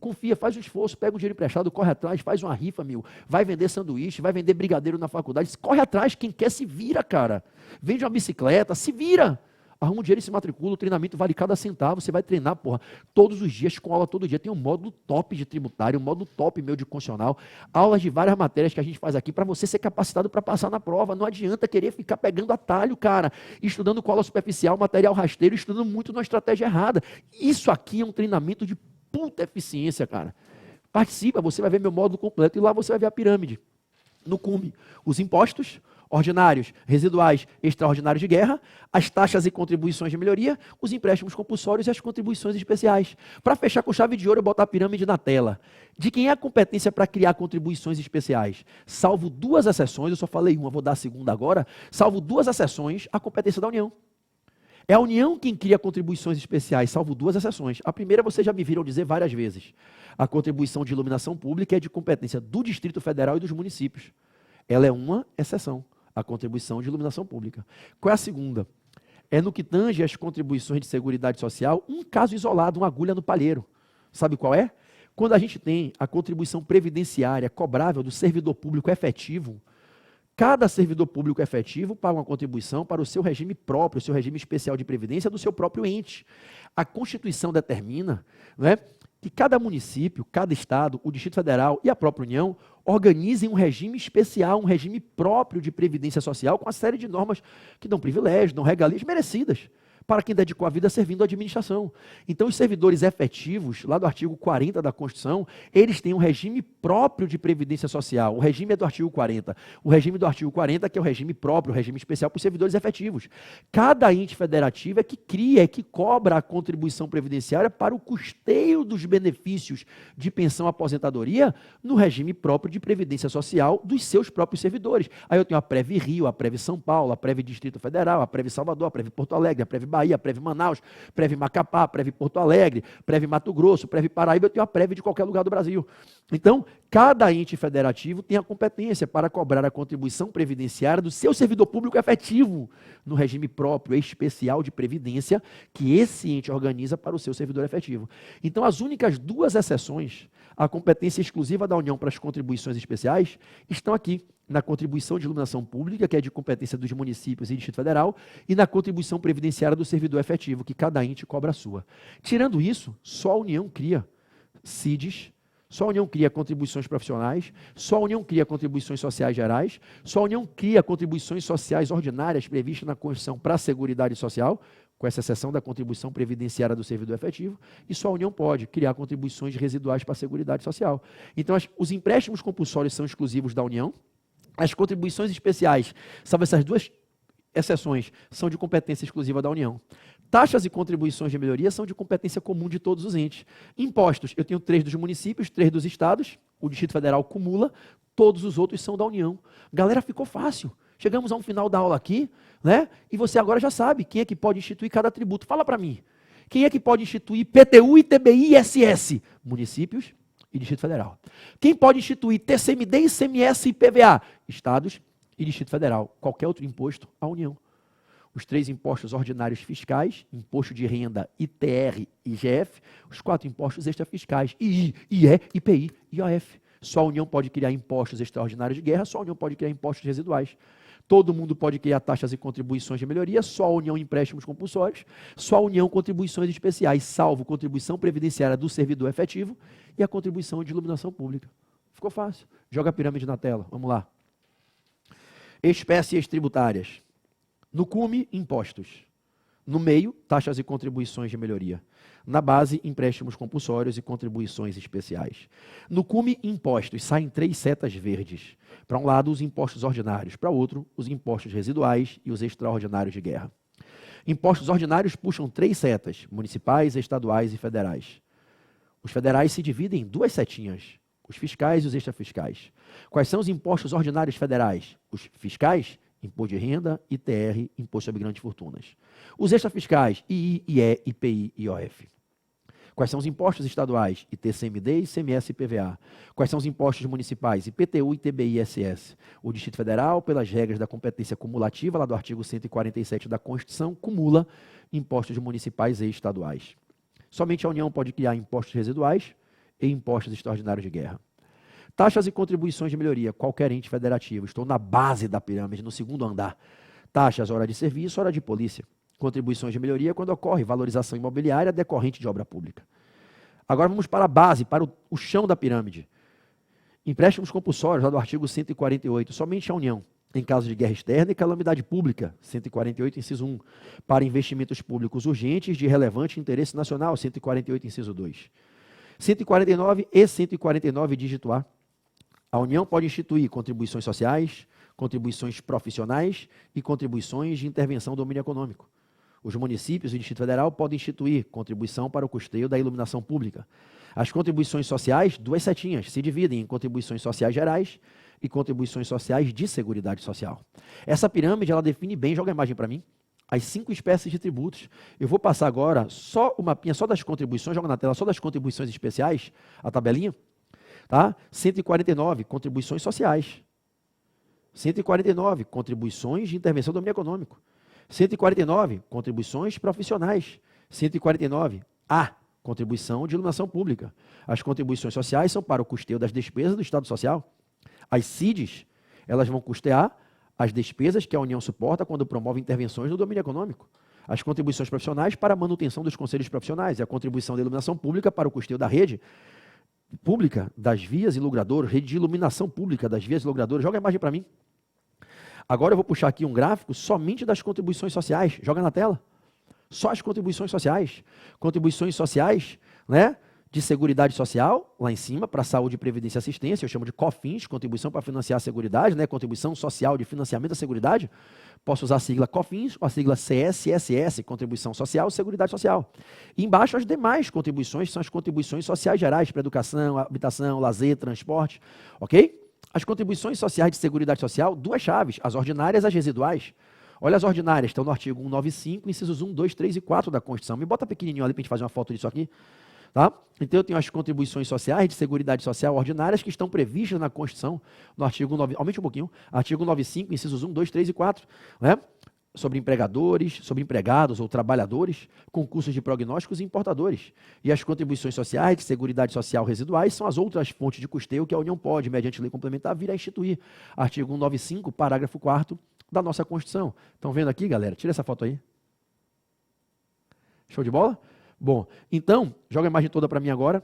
[SPEAKER 1] Confia, faz um esforço, pega um dinheiro emprestado, corre atrás, faz uma rifa, vai vender sanduíche, vai vender brigadeiro na faculdade, corre atrás, quem quer se vira, cara. Vende uma bicicleta, se vira. Arruma um dinheiro e se matricula, o treinamento vale cada centavo, você vai treinar, porra, todos os dias, com aula todo dia. Tem um módulo top de tributário, um módulo top meu de constitucional, aulas de várias matérias que a gente faz aqui para você ser capacitado para passar na prova. Não adianta querer ficar pegando atalho, cara, estudando cola superficial, material rasteiro, estudando muito na estratégia errada. Isso aqui é um treinamento de puta eficiência, cara. Participa, você vai ver meu módulo completo e lá você vai ver a pirâmide. No cume, os impostos ordinários, residuais, extraordinários de guerra, as taxas e contribuições de melhoria, os empréstimos compulsórios e as contribuições especiais. Para fechar com chave de ouro, eu botar a pirâmide na tela. De quem é a competência para criar contribuições especiais? Salvo 2 exceções, eu só falei uma, vou dar a segunda agora, salvo 2 exceções, a competência da União. É a União quem cria contribuições especiais, salvo 2 exceções. A primeira vocês já me viram dizer várias vezes. A contribuição de iluminação pública é de competência do Distrito Federal e dos municípios. Ela é uma exceção, a contribuição de iluminação pública. Qual é a segunda? É no que tange as contribuições de Seguridade Social, um caso isolado, uma agulha no palheiro. Sabe qual é? Quando a gente tem a contribuição previdenciária cobrável do servidor público efetivo, cada servidor público efetivo paga uma contribuição para o seu regime próprio, o seu regime especial de previdência do seu próprio ente. A Constituição determina, não é, que cada município, cada estado, o Distrito Federal e a própria União organizem um regime especial, um regime próprio de previdência social com uma série de normas que dão privilégios, dão regalias merecidas para quem dedicou a vida servindo a administração. Então, os servidores efetivos, lá do artigo 40 da Constituição, eles têm um regime próprio de previdência social. O regime é do artigo 40. O regime do artigo 40, que é o regime próprio, o regime especial para os servidores efetivos. Cada ente federativo é que cria, é que cobra a contribuição previdenciária para o custeio dos benefícios de pensão e aposentadoria no regime próprio de previdência social dos seus próprios servidores. Aí eu tenho a Prev Rio, a Prev São Paulo, a Prev Distrito Federal, a Prev Salvador, a Prev Porto Alegre, a Prev Bahia, Prev Manaus, Prev Macapá, Prev Porto Alegre, Prev Mato Grosso, Prev Paraíba, eu tenho a Prev de qualquer lugar do Brasil. Então, cada ente federativo tem a competência para cobrar a contribuição previdenciária do seu servidor público efetivo no regime próprio especial de previdência que esse ente organiza para o seu servidor efetivo. Então, as únicas duas exceções à competência exclusiva da União para as contribuições especiais estão aqui, na contribuição de iluminação pública, que é de competência dos municípios e Distrito Federal, e na contribuição previdenciária do servidor efetivo, que cada ente cobra a sua. Tirando isso, só a União cria CIDs, só a União cria contribuições profissionais, só a União cria contribuições sociais gerais, só a União cria contribuições sociais ordinárias previstas na Constituição para a Seguridade Social, com essa exceção da contribuição previdenciária do servidor efetivo, e só a União pode criar contribuições residuais para a Seguridade Social. Então, os empréstimos compulsórios são exclusivos da União, as contribuições especiais, salvo essas duas exceções, são de competência exclusiva da União. Taxas e contribuições de melhoria são de competência comum de todos os entes. Impostos, eu tenho 3 dos municípios, 3 dos estados, o Distrito Federal cumula, todos os outros são da União. Galera, ficou fácil. Chegamos a um final da aula aqui, né? E você agora já sabe quem é que pode instituir cada tributo. Fala para mim. Quem é que pode instituir PTU, ITBI e ISS? Municípios e Distrito Federal. Quem pode instituir TCMD, ICMS e IPVA? Estados e Distrito Federal. Qualquer outro imposto, a União. Os 3 impostos ordinários fiscais, imposto de renda, ITR e IGF, os 4 impostos extrafiscais, II, IE, IPI e IOF. Só a União pode criar impostos extraordinários de guerra, só a União pode criar impostos residuais. Todo mundo pode criar taxas e contribuições de melhoria, só a União empréstimos compulsórios, só a União contribuições especiais, salvo contribuição previdenciária do servidor efetivo e a contribuição de iluminação pública. Ficou fácil. Joga a pirâmide na tela, vamos lá. Espécies tributárias. No cume, impostos. No meio, taxas e contribuições de melhoria. Na base, empréstimos compulsórios e contribuições especiais. No cume, impostos. Saem 3 setas verdes. Para um lado, os impostos ordinários. Para outro, os impostos residuais e os extraordinários de guerra. Impostos ordinários puxam 3 setas, municipais, estaduais e federais. Os federais se dividem em 2 setinhas, os fiscais e os extrafiscais. Quais são os impostos ordinários federais? Os fiscais, imposto de renda, ITR, imposto sobre grandes fortunas. Os extrafiscais, II, IE, IPI e IOF. Quais são os impostos estaduais? ITCMD, ICMS e IPVA. Quais são os impostos municipais? IPTU, ITBI e ISS. O Distrito Federal, pelas regras da competência cumulativa, lá do artigo 147 da Constituição, cumula impostos municipais e estaduais. Somente a União pode criar impostos residuais e impostos extraordinários de guerra. Taxas e contribuições de melhoria, qualquer ente federativo. Estou na base da pirâmide, no segundo andar. Taxas, hora de serviço, hora de polícia. Contribuições de melhoria quando ocorre valorização imobiliária decorrente de obra pública. Agora vamos para a base, para o chão da pirâmide. Empréstimos compulsórios, lá do artigo 148, somente a União, em caso de guerra externa e calamidade pública, 148, inciso 1, para investimentos públicos urgentes de relevante interesse nacional, 148, inciso 2. 149 e 149, dígito A. A União pode instituir contribuições sociais, contribuições profissionais e contribuições de intervenção do domínio econômico. Os municípios e o Distrito Federal podem instituir contribuição para o custeio da iluminação pública. As contribuições sociais, 2 setinhas, se dividem em contribuições sociais gerais e contribuições sociais de seguridade social. Essa pirâmide, ela define bem, joga a imagem para mim, as 5 espécies de tributos. Eu vou passar agora só o mapinha, só das contribuições, joga na tela, só das contribuições especiais, a tabelinha, tá? 149, contribuições sociais. 149, contribuições de intervenção do domínio econômico. 149, contribuições profissionais. 149, A, contribuição de iluminação pública. As contribuições sociais são para o custeio das despesas do Estado Social. As CIDs, elas vão custear as despesas que a União suporta quando promove intervenções no domínio econômico. As contribuições profissionais para a manutenção dos conselhos profissionais e a contribuição da iluminação pública para o custeio da rede pública das vias e logradouros, rede de iluminação pública das vias e logradouros. Joga a imagem para mim. Agora eu vou puxar aqui um gráfico somente das contribuições sociais. Joga na tela. Só as contribuições sociais. Contribuições sociais, né? De Seguridade Social, lá em cima, para Saúde, Previdência e Assistência, eu chamo de COFINS, Contribuição para Financiar a Seguridade, né? Contribuição Social de Financiamento da Seguridade. Posso usar a sigla COFINS ou a sigla CSSS, Contribuição Social, Seguridade Social. E embaixo as demais contribuições, são as contribuições sociais gerais para educação, habitação, lazer, transporte, ok? As contribuições sociais de Seguridade Social, 2 chaves, as ordinárias e as residuais. Olha as ordinárias, estão no artigo 195, incisos 1, 2, 3 e 4 da Constituição. Me bota pequenininho ali para a gente fazer uma foto disso aqui. Tá? Então eu tenho as contribuições sociais de Seguridade Social ordinárias que estão previstas na Constituição, no artigo 9, aumente um pouquinho, artigo 95, incisos 1, 2, 3 e 4, né? Sobre empregadores, sobre empregados ou trabalhadores, concursos de prognósticos e importadores. E as contribuições sociais de Seguridade Social residuais são as outras fontes de custeio que a União pode, mediante lei complementar, vir a instituir. Artigo 195, parágrafo 4º da nossa Constituição. Estão vendo aqui, galera? Tira essa foto aí. Show de bola? Bom, então, joga a imagem toda para mim agora.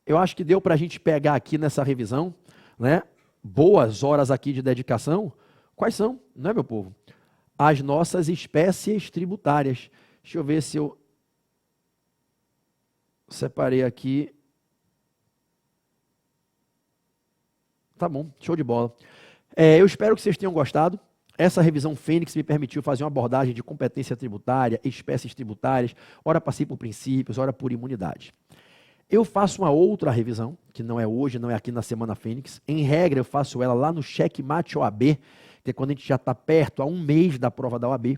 [SPEAKER 1] Eu acho que deu para a gente pegar aqui nessa revisão, né, boas horas aqui de dedicação. Quais são, né, meu povo? As nossas espécies tributárias. Deixa eu ver se eu separei aqui. Tá bom, show de bola. Eu espero que vocês tenham gostado. Essa revisão Fênix me permitiu fazer uma abordagem de competência tributária, espécies tributárias, ora passei por princípios, ora por imunidade. Eu faço uma outra revisão, que não é hoje, não é aqui na Semana Fênix. Em regra, eu faço ela lá no Checkmate OAB, que é quando a gente já está perto, a um mês da prova da OAB.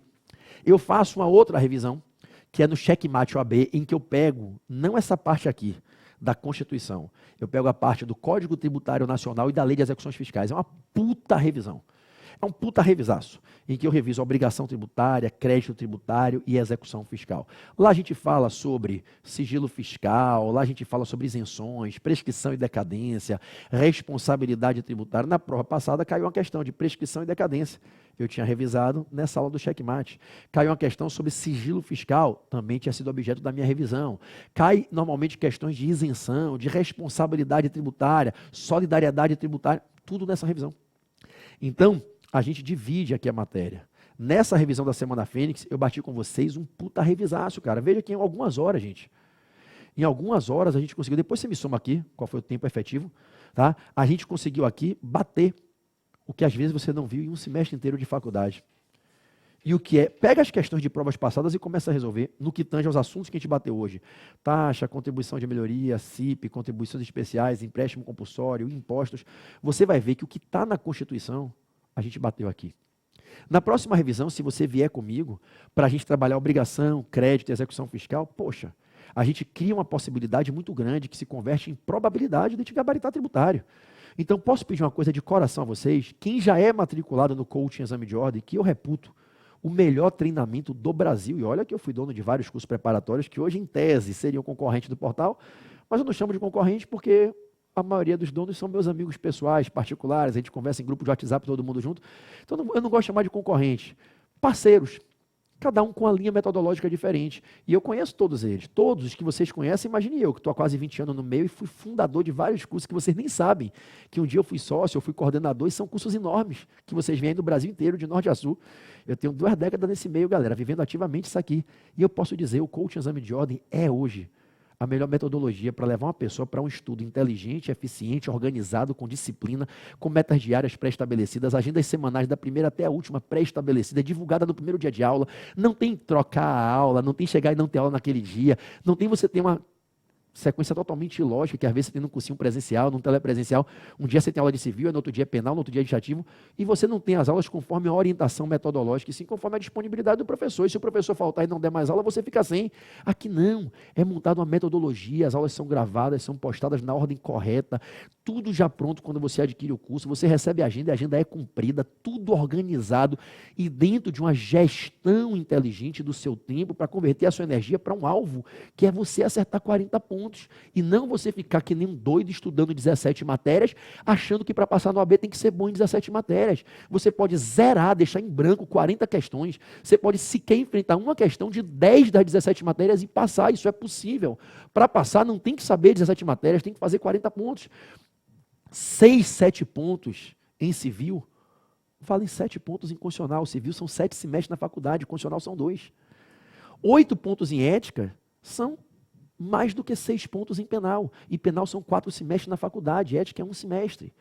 [SPEAKER 1] Eu faço uma outra revisão, que é no Checkmate OAB, em que eu pego, não essa parte aqui, da Constituição, eu pego a parte do Código Tributário Nacional e da Lei de Execuções Fiscais. É uma puta revisão. É um puta revisaço, em que eu reviso a obrigação tributária, crédito tributário e execução fiscal. Lá a gente fala sobre sigilo fiscal, lá a gente fala sobre isenções, prescrição e decadência, responsabilidade tributária. Na prova passada caiu uma questão de prescrição e decadência. Eu tinha revisado nessa aula do Checkmate. Caiu uma questão sobre sigilo fiscal, também tinha sido objeto da minha revisão. Cai normalmente questões de isenção, de responsabilidade tributária, solidariedade tributária, tudo nessa revisão. Então, a gente divide aqui a matéria. Nessa revisão da Semana Fênix, eu bati com vocês um puta revisaço, cara. Veja que em algumas horas, gente. Em algumas horas a gente conseguiu, depois você me soma aqui, qual foi o tempo efetivo, tá? A gente conseguiu aqui bater o que às vezes você não viu em um semestre inteiro de faculdade. E o que é, pega as questões de provas passadas e começa a resolver no que tange aos assuntos que a gente bateu hoje. Taxa, contribuição de melhoria, CIP, contribuições especiais, empréstimo compulsório, impostos. Você vai ver que o que está na Constituição, a gente bateu aqui. Na próxima revisão, se você vier comigo, para a gente trabalhar obrigação, crédito e execução fiscal, poxa, a gente cria uma possibilidade muito grande que se converte em probabilidade de te gabaritar tributário. Então, posso pedir uma coisa de coração a vocês? Quem já é matriculado no Coaching Exame de Ordem, que eu reputo o melhor treinamento do Brasil, e olha que eu fui dono de vários cursos preparatórios que hoje, em tese, seriam concorrentes do portal, mas eu não chamo de concorrente porque a maioria dos donos são meus amigos pessoais, particulares, a gente conversa em grupo de WhatsApp, todo mundo junto. Então, eu não gosto de chamar de concorrente. Parceiros, cada um com a linha metodológica diferente. E eu conheço todos eles. Todos os que vocês conhecem, imagine eu, que estou há quase 20 anos no meio e fui fundador de vários cursos que vocês nem sabem. Que um dia eu fui sócio, eu fui coordenador, e são cursos enormes, que vocês vêm do Brasil inteiro, de norte a sul. Eu tenho 2 décadas nesse meio, galera, vivendo ativamente isso aqui. E eu posso dizer, o Coaching Exame de Ordem é hoje a melhor metodologia para levar uma pessoa para um estudo inteligente, eficiente, organizado, com disciplina, com metas diárias pré-estabelecidas, agendas semanais da primeira até a última pré-estabelecida, divulgada no primeiro dia de aula. Não tem trocar a aula, não tem chegar e não ter aula naquele dia, não tem você ter uma sequência totalmente ilógica, que às vezes você tem num cursinho presencial, num telepresencial, um dia você tem aula de civil, no outro dia é penal, no outro dia é administrativo, e você não tem as aulas conforme a orientação metodológica, e sim conforme a disponibilidade do professor. E se o professor faltar e não der mais aula, você fica sem. Aqui não, é montada uma metodologia, as aulas são gravadas, são postadas na ordem correta, tudo já pronto quando você adquire o curso, você recebe a agenda é cumprida, tudo organizado e dentro de uma gestão inteligente do seu tempo para converter a sua energia para um alvo, que é você acertar 40 pontos. E não você ficar que nem um doido estudando 17 matérias, achando que para passar no AB tem que ser bom em 17 matérias. Você pode zerar, deixar em branco 40 questões. Você pode sequer enfrentar uma questão de 10 das 17 matérias e passar. Isso é possível. Para passar não tem que saber 17 matérias, tem que fazer 40 pontos. 6, 7 pontos em civil, valem 7 pontos em constitucional. Civil são 7 semestres na faculdade, constitucional são 2. 8 pontos em ética são mais do que 6 pontos em penal. E penal são 4 semestres na faculdade, ética é 1 semestre.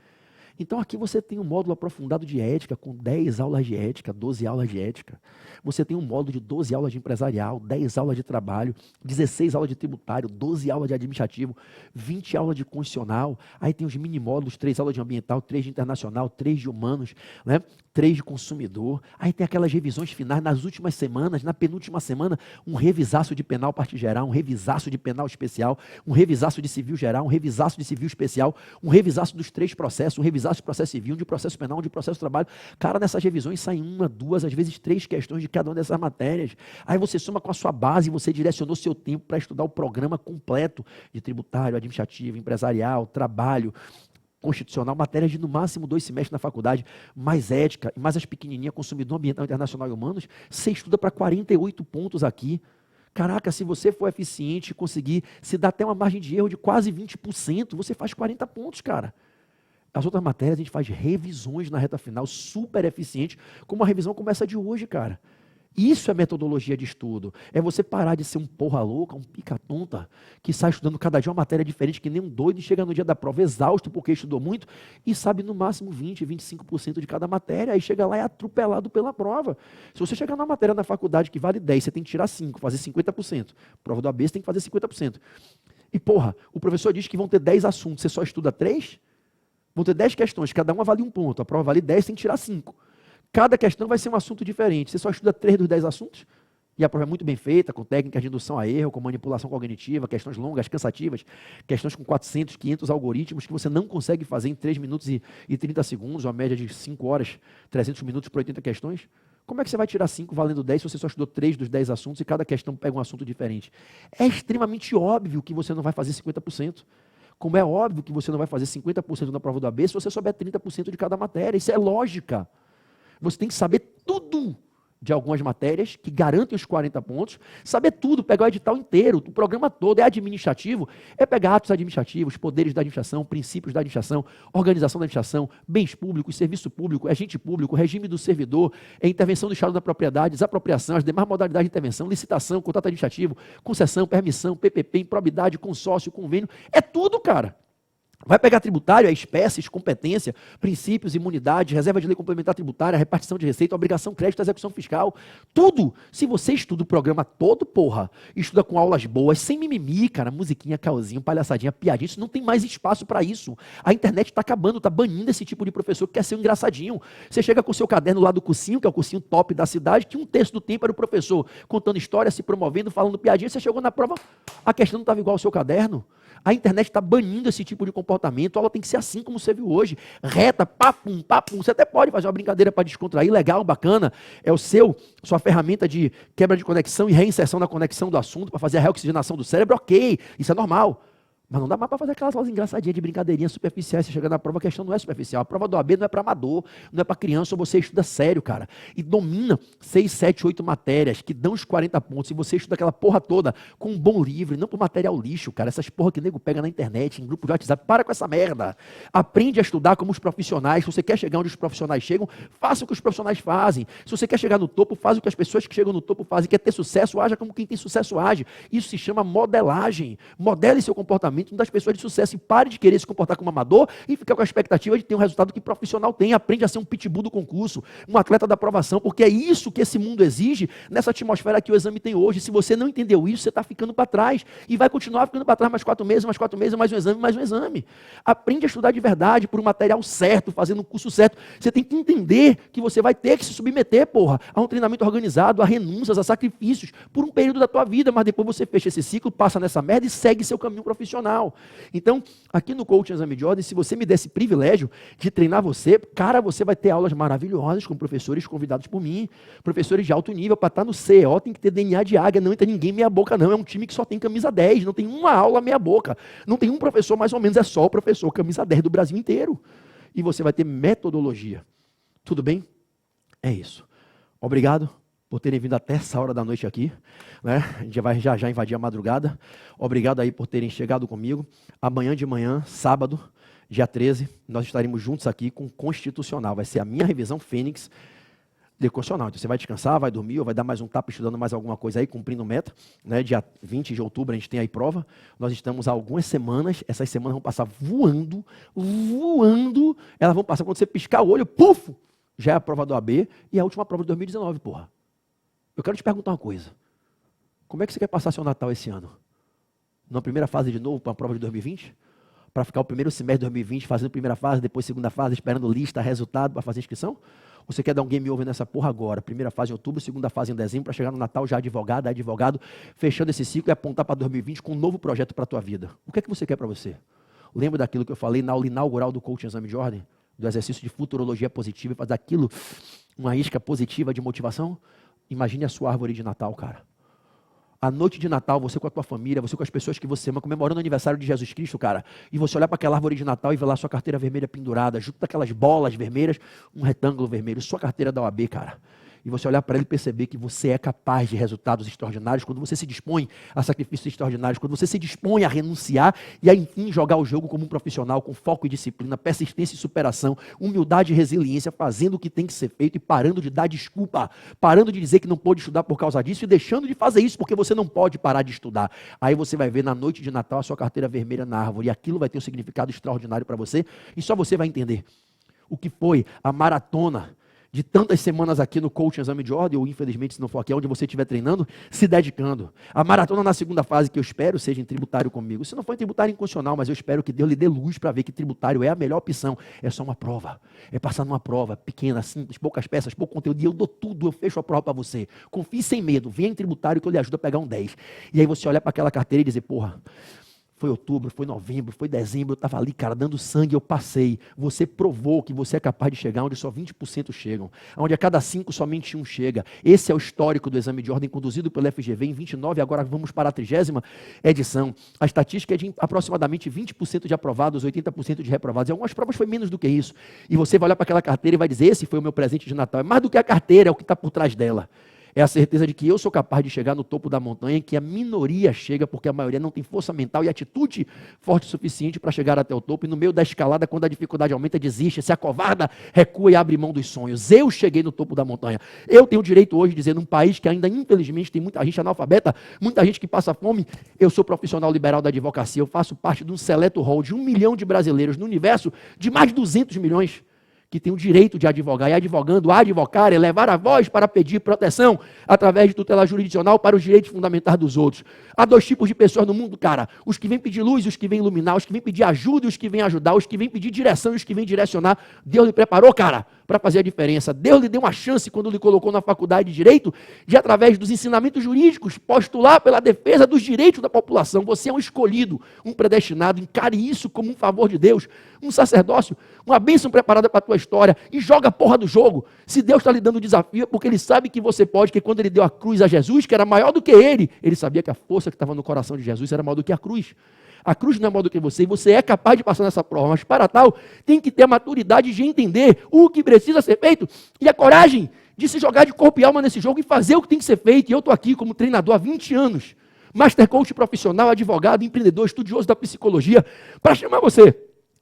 [SPEAKER 1] Então aqui você tem um módulo aprofundado de ética, com 10 aulas de ética, 12 aulas de ética. Você tem um módulo de 12 aulas de empresarial, 10 aulas de trabalho, 16 aulas de tributário, 12 aulas de administrativo, 20 aulas de constitucional. Aí tem os mini módulos, 3 aulas de ambiental, 3 de internacional, 3 de humanos, né? 3 de consumidor. Aí tem aquelas revisões finais nas últimas semanas, na penúltima semana, um revisaço de penal parte geral, um revisaço de penal especial, um revisaço de civil geral, um revisaço de civil especial, um revisaço dos 3 processos, um revisaço de processo civil, um de processo penal, um de processo de trabalho. Cara, nessas revisões saem 1, 2, às vezes 3 questões de cada uma dessas matérias. Aí você soma com a sua base, você direcionou seu tempo para estudar o programa completo de tributário, administrativo, empresarial, trabalho, constitucional, matérias de no máximo 2 semestres na faculdade, mais ética, e mais as pequenininhas, consumidor ambiental, internacional e humanos, você estuda para 48 pontos aqui. Caraca, se você for eficiente e conseguir se dar até uma margem de erro de quase 20%, você faz 40 pontos, cara. As outras matérias a gente faz revisões na reta final, super eficiente, como a revisão começa de hoje, cara. Isso é metodologia de estudo. É você parar de ser um porra louca, um pica-tonta, que sai estudando cada dia uma matéria diferente, que nem um doido, e chega no dia da prova exausto porque estudou muito, e sabe no máximo 20, 25% de cada matéria, aí chega lá e é atropelado pela prova. Se você chegar na matéria na faculdade que vale 10, você tem que tirar 5, fazer 50%. Prova do AB você tem que fazer 50%. E porra, o professor diz que vão ter 10 assuntos, você só estuda 3? Vão ter 10 questões, cada uma vale 1 ponto, a prova vale 10, você tem que tirar 5. Cada questão vai ser um assunto diferente. Você só estuda 3 dos 10 assuntos, e a prova é muito bem feita, com técnicas de indução a erro, com manipulação cognitiva, questões longas, cansativas, questões com 400, 500 algoritmos que você não consegue fazer em 3 minutos e 30 segundos, uma média de 5 horas, 300 minutos por 80 questões. Como é que você vai tirar 5 valendo 10 se você só estudou 3 dos 10 assuntos e cada questão pega um assunto diferente? É extremamente óbvio que você não vai fazer 50%. Como é óbvio que você não vai fazer 50% na prova do AB se você souber 30% de cada matéria. Isso é lógica. Você tem que saber tudo de algumas matérias que garantem os 40 pontos, saber tudo, pegar o edital inteiro, o programa todo. É administrativo, é pegar atos administrativos, poderes da administração, princípios da administração, organização da administração, bens públicos, serviço público, agente público, regime do servidor, intervenção do Estado da propriedade, desapropriação, as demais modalidades de intervenção, licitação, contrato administrativo, concessão, permissão, PPP, improbidade, consórcio, convênio, é tudo, cara. Vai pegar tributário, espécies, competência, princípios, imunidade, reserva de lei complementar tributária, repartição de receita, obrigação, crédito, execução fiscal, tudo. Se você estuda o programa todo, porra, estuda com aulas boas, sem mimimi, cara, musiquinha, caosinho, palhaçadinha, piadinha, isso não tem mais espaço para isso. A internet está acabando, está banindo esse tipo de professor que quer ser um engraçadinho. Você chega com o seu caderno lá do cursinho, que é o cursinho top da cidade, que 1/3 do tempo era o professor contando história, se promovendo, falando piadinha, você chegou na prova, a questão não estava igual ao seu caderno. A internet está banindo esse tipo de comportamento, a aula tem que ser assim como você viu hoje, reta, papum, papum. Você até pode fazer uma brincadeira para descontrair, legal, bacana, é sua ferramenta de quebra de conexão e reinserção na conexão do assunto, para fazer a reoxigenação do cérebro, ok, isso é normal. Mas não dá mais para fazer aquelas aulas engraçadinhas de brincadeirinhas superficiais. Você chega na prova, a questão não é superficial. A prova do AB não é para amador, não é para criança, ou você estuda sério, cara. E domina 6, 7, 8 matérias que dão os 40 pontos. E você estuda aquela porra toda com um bom livro, não por material lixo, cara. Essas porra que o nego pega na internet, em grupo de WhatsApp. Para com essa merda. Aprende a estudar como os profissionais. Se você quer chegar onde os profissionais chegam, faça o que os profissionais fazem. Se você quer chegar no topo, faz o que as pessoas que chegam no topo fazem. Quer ter sucesso, haja como quem tem sucesso age. Isso se chama modelagem. Modele seu comportamento das pessoas de sucesso e pare de querer se comportar como amador e ficar com a expectativa de ter um resultado que profissional tem. Aprende a ser um pitbull do concurso, um atleta da aprovação, porque é isso que esse mundo exige nessa atmosfera que o exame tem hoje. Se você não entendeu isso, você está ficando para trás e vai continuar ficando para trás mais 4 meses, mais um exame, mais um exame. Aprende a estudar de verdade por um material certo, fazendo um curso certo. Você tem que entender que você vai ter que se submeter, porra, a um treinamento organizado, a renúncias, a sacrifícios por um período da tua vida, mas depois você fecha esse ciclo, passa nessa merda e segue seu caminho profissional. Então, aqui no Coaching Exame de Ordem, se você me der esse privilégio de treinar você, cara, você vai ter aulas maravilhosas com professores convidados por mim, professores de alto nível, para estar no CEO, tem que ter DNA de águia, não entra ninguém meia boca não, é um time que só tem camisa 10, não tem uma aula meia boca, não tem um professor mais ou menos, é só o professor camisa 10 do Brasil inteiro. E você vai ter metodologia. Tudo bem? É isso. Obrigado por terem vindo até essa hora da noite aqui, né? A gente vai já invadir a madrugada. Obrigado aí por terem chegado comigo. Amanhã de manhã, sábado, dia 13, nós estaremos juntos aqui com o Constitucional. Vai ser a minha revisão Fênix. Constitucional. Então você vai descansar, vai dormir, ou vai dar mais um tapa estudando mais alguma coisa aí, cumprindo meta. Né? Dia 20 de outubro a gente tem aí prova. Nós estamos há algumas semanas, essas semanas vão passar voando, voando. Elas vão passar, quando você piscar o olho, puf! Já é a prova do AB e a última prova de 2019, porra. Eu quero te perguntar uma coisa. Como é que você quer passar seu Natal esse ano? Na primeira fase de novo para a prova de 2020? Para ficar o primeiro semestre de 2020 fazendo primeira fase, depois segunda fase, esperando lista, resultado para fazer inscrição? Ou você quer dar um game over nessa porra agora? Primeira fase em outubro, segunda fase em dezembro, para chegar no Natal já advogado, fechando esse ciclo e apontar para 2020 com um novo projeto para a tua vida. O que é que você quer para você? Lembra daquilo que eu falei na aula inaugural do Coaching Exame de Ordem? Do exercício de futurologia positiva e fazer aquilo uma isca positiva de motivação? Imagine a sua árvore de Natal, cara. A noite de Natal, você com a tua família, você com as pessoas que você ama, comemorando o aniversário de Jesus Cristo, cara, e você olhar para aquela árvore de Natal e ver lá a sua carteira vermelha pendurada, junto daquelas bolas vermelhas, um retângulo vermelho, sua carteira da OAB, cara. E você olhar para ele e perceber que você é capaz de resultados extraordinários quando você se dispõe a sacrifícios extraordinários, quando você se dispõe a renunciar e a, enfim, jogar o jogo como um profissional, com foco e disciplina, persistência e superação, humildade e resiliência, fazendo o que tem que ser feito e parando de dar desculpa, parando de dizer que não pôde estudar por causa disso e deixando de fazer isso porque você não pode parar de estudar. Aí você vai ver na noite de Natal a sua carteira vermelha na árvore e aquilo vai ter um significado extraordinário para você e só você vai entender o que foi a maratona de tantas semanas aqui no Coaching Exame de Ordem, ou infelizmente se não for aqui, onde você estiver treinando, se dedicando. A maratona na segunda fase, que eu espero seja em tributário comigo. Se não for em tributário inconstitucional, mas eu espero que Deus lhe dê luz para ver que tributário é a melhor opção. É só uma prova. É passar numa prova pequena, simples, poucas peças, pouco conteúdo, e eu dou tudo, eu fecho a prova para você. Confie sem medo, venha em tributário que eu lhe ajudo a pegar um 10. E aí você olha para aquela carteira e dizer, porra, foi outubro, foi novembro, foi dezembro, eu estava ali, cara, dando sangue, eu passei. Você provou que você é capaz de chegar onde só 20% chegam, onde a cada 5 somente 1 chega. Esse é o histórico do exame de ordem conduzido pelo FGV em 29, agora vamos para a 30ª edição. A estatística é de aproximadamente 20% de aprovados, 80% de reprovados. Em algumas provas foi menos do que isso. E você vai olhar para aquela carteira e vai dizer, esse foi o meu presente de Natal. É mais do que a carteira, é o que está por trás dela. É a certeza de que eu sou capaz de chegar no topo da montanha, que a minoria chega, porque a maioria não tem força mental e atitude forte o suficiente para chegar até o topo. E no meio da escalada, quando a dificuldade aumenta, desiste, se acovarda, recua e abre mão dos sonhos. Eu cheguei no topo da montanha. Eu tenho o direito hoje de dizer, num país que ainda, infelizmente, tem muita gente analfabeta, muita gente que passa fome, eu sou profissional liberal da advocacia, eu faço parte de um seleto hall de 1 milhão de brasileiros no universo de mais de 200 milhões. Que tem o direito de advogar, e advogando, advocar é levar a voz para pedir proteção através de tutela jurisdicional para os direitos fundamentais dos outros. Há 2 tipos de pessoas no mundo, cara, os que vêm pedir luz e os que vêm iluminar, os que vêm pedir ajuda e os que vêm ajudar, os que vêm pedir direção e os que vêm direcionar. Deus lhe preparou, cara, para fazer a diferença. Deus lhe deu uma chance quando lhe colocou na faculdade de Direito, de através dos ensinamentos jurídicos, postular pela defesa dos direitos da população. Você é um escolhido, um predestinado, encare isso como um favor de Deus, um sacerdócio, uma bênção preparada para a tua história e joga a porra do jogo. Se Deus está lhe dando o desafio é porque Ele sabe que você pode, que quando Ele deu a cruz a Jesus, que era maior do que Ele sabia que a força que estava no coração de Jesus era maior do que a cruz. A cruz não é maior do que você e você é capaz de passar nessa prova, mas para tal tem que ter a maturidade de entender o que precisa ser feito e a coragem de se jogar de corpo e alma nesse jogo e fazer o que tem que ser feito. E eu estou aqui como treinador há 20 anos, master coach profissional, advogado, empreendedor, estudioso da psicologia, para chamar você,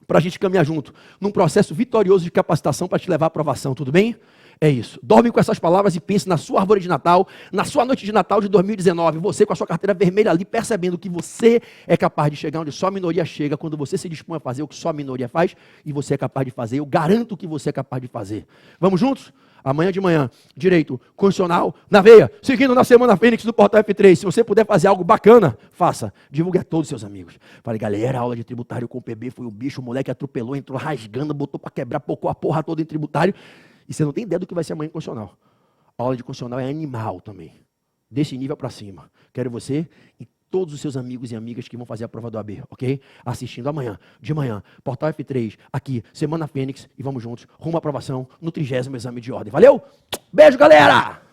[SPEAKER 1] para a gente caminhar junto, num processo vitorioso de capacitação para te levar à aprovação, tudo bem? É isso. Dorme com essas palavras e pense na sua árvore de Natal, na sua noite de Natal de 2019, você com a sua carteira vermelha ali, percebendo que você é capaz de chegar onde só a minoria chega, quando você se dispõe a fazer o que só a minoria faz, e você é capaz de fazer, eu garanto que você é capaz de fazer. Vamos juntos? Amanhã de manhã, direito constitucional, na veia, seguindo na Semana Fênix do Portal F3. Se você puder fazer algo bacana, faça. Divulgue a todos os seus amigos. Falei, galera, a aula de tributário com o PB foi o bicho, o moleque atropelou, entrou rasgando, botou para quebrar, pocou a porra toda em tributário. E você não tem ideia do que vai ser amanhã em constitucional. A aula de constitucional é animal também. Desse nível para cima. Quero você e todos os seus amigos e amigas que vão fazer a prova do AB, ok? Assistindo amanhã, de manhã, Portal F3, aqui, Semana Fênix, e vamos juntos, rumo à aprovação no 30º exame de ordem. Valeu? Beijo, galera!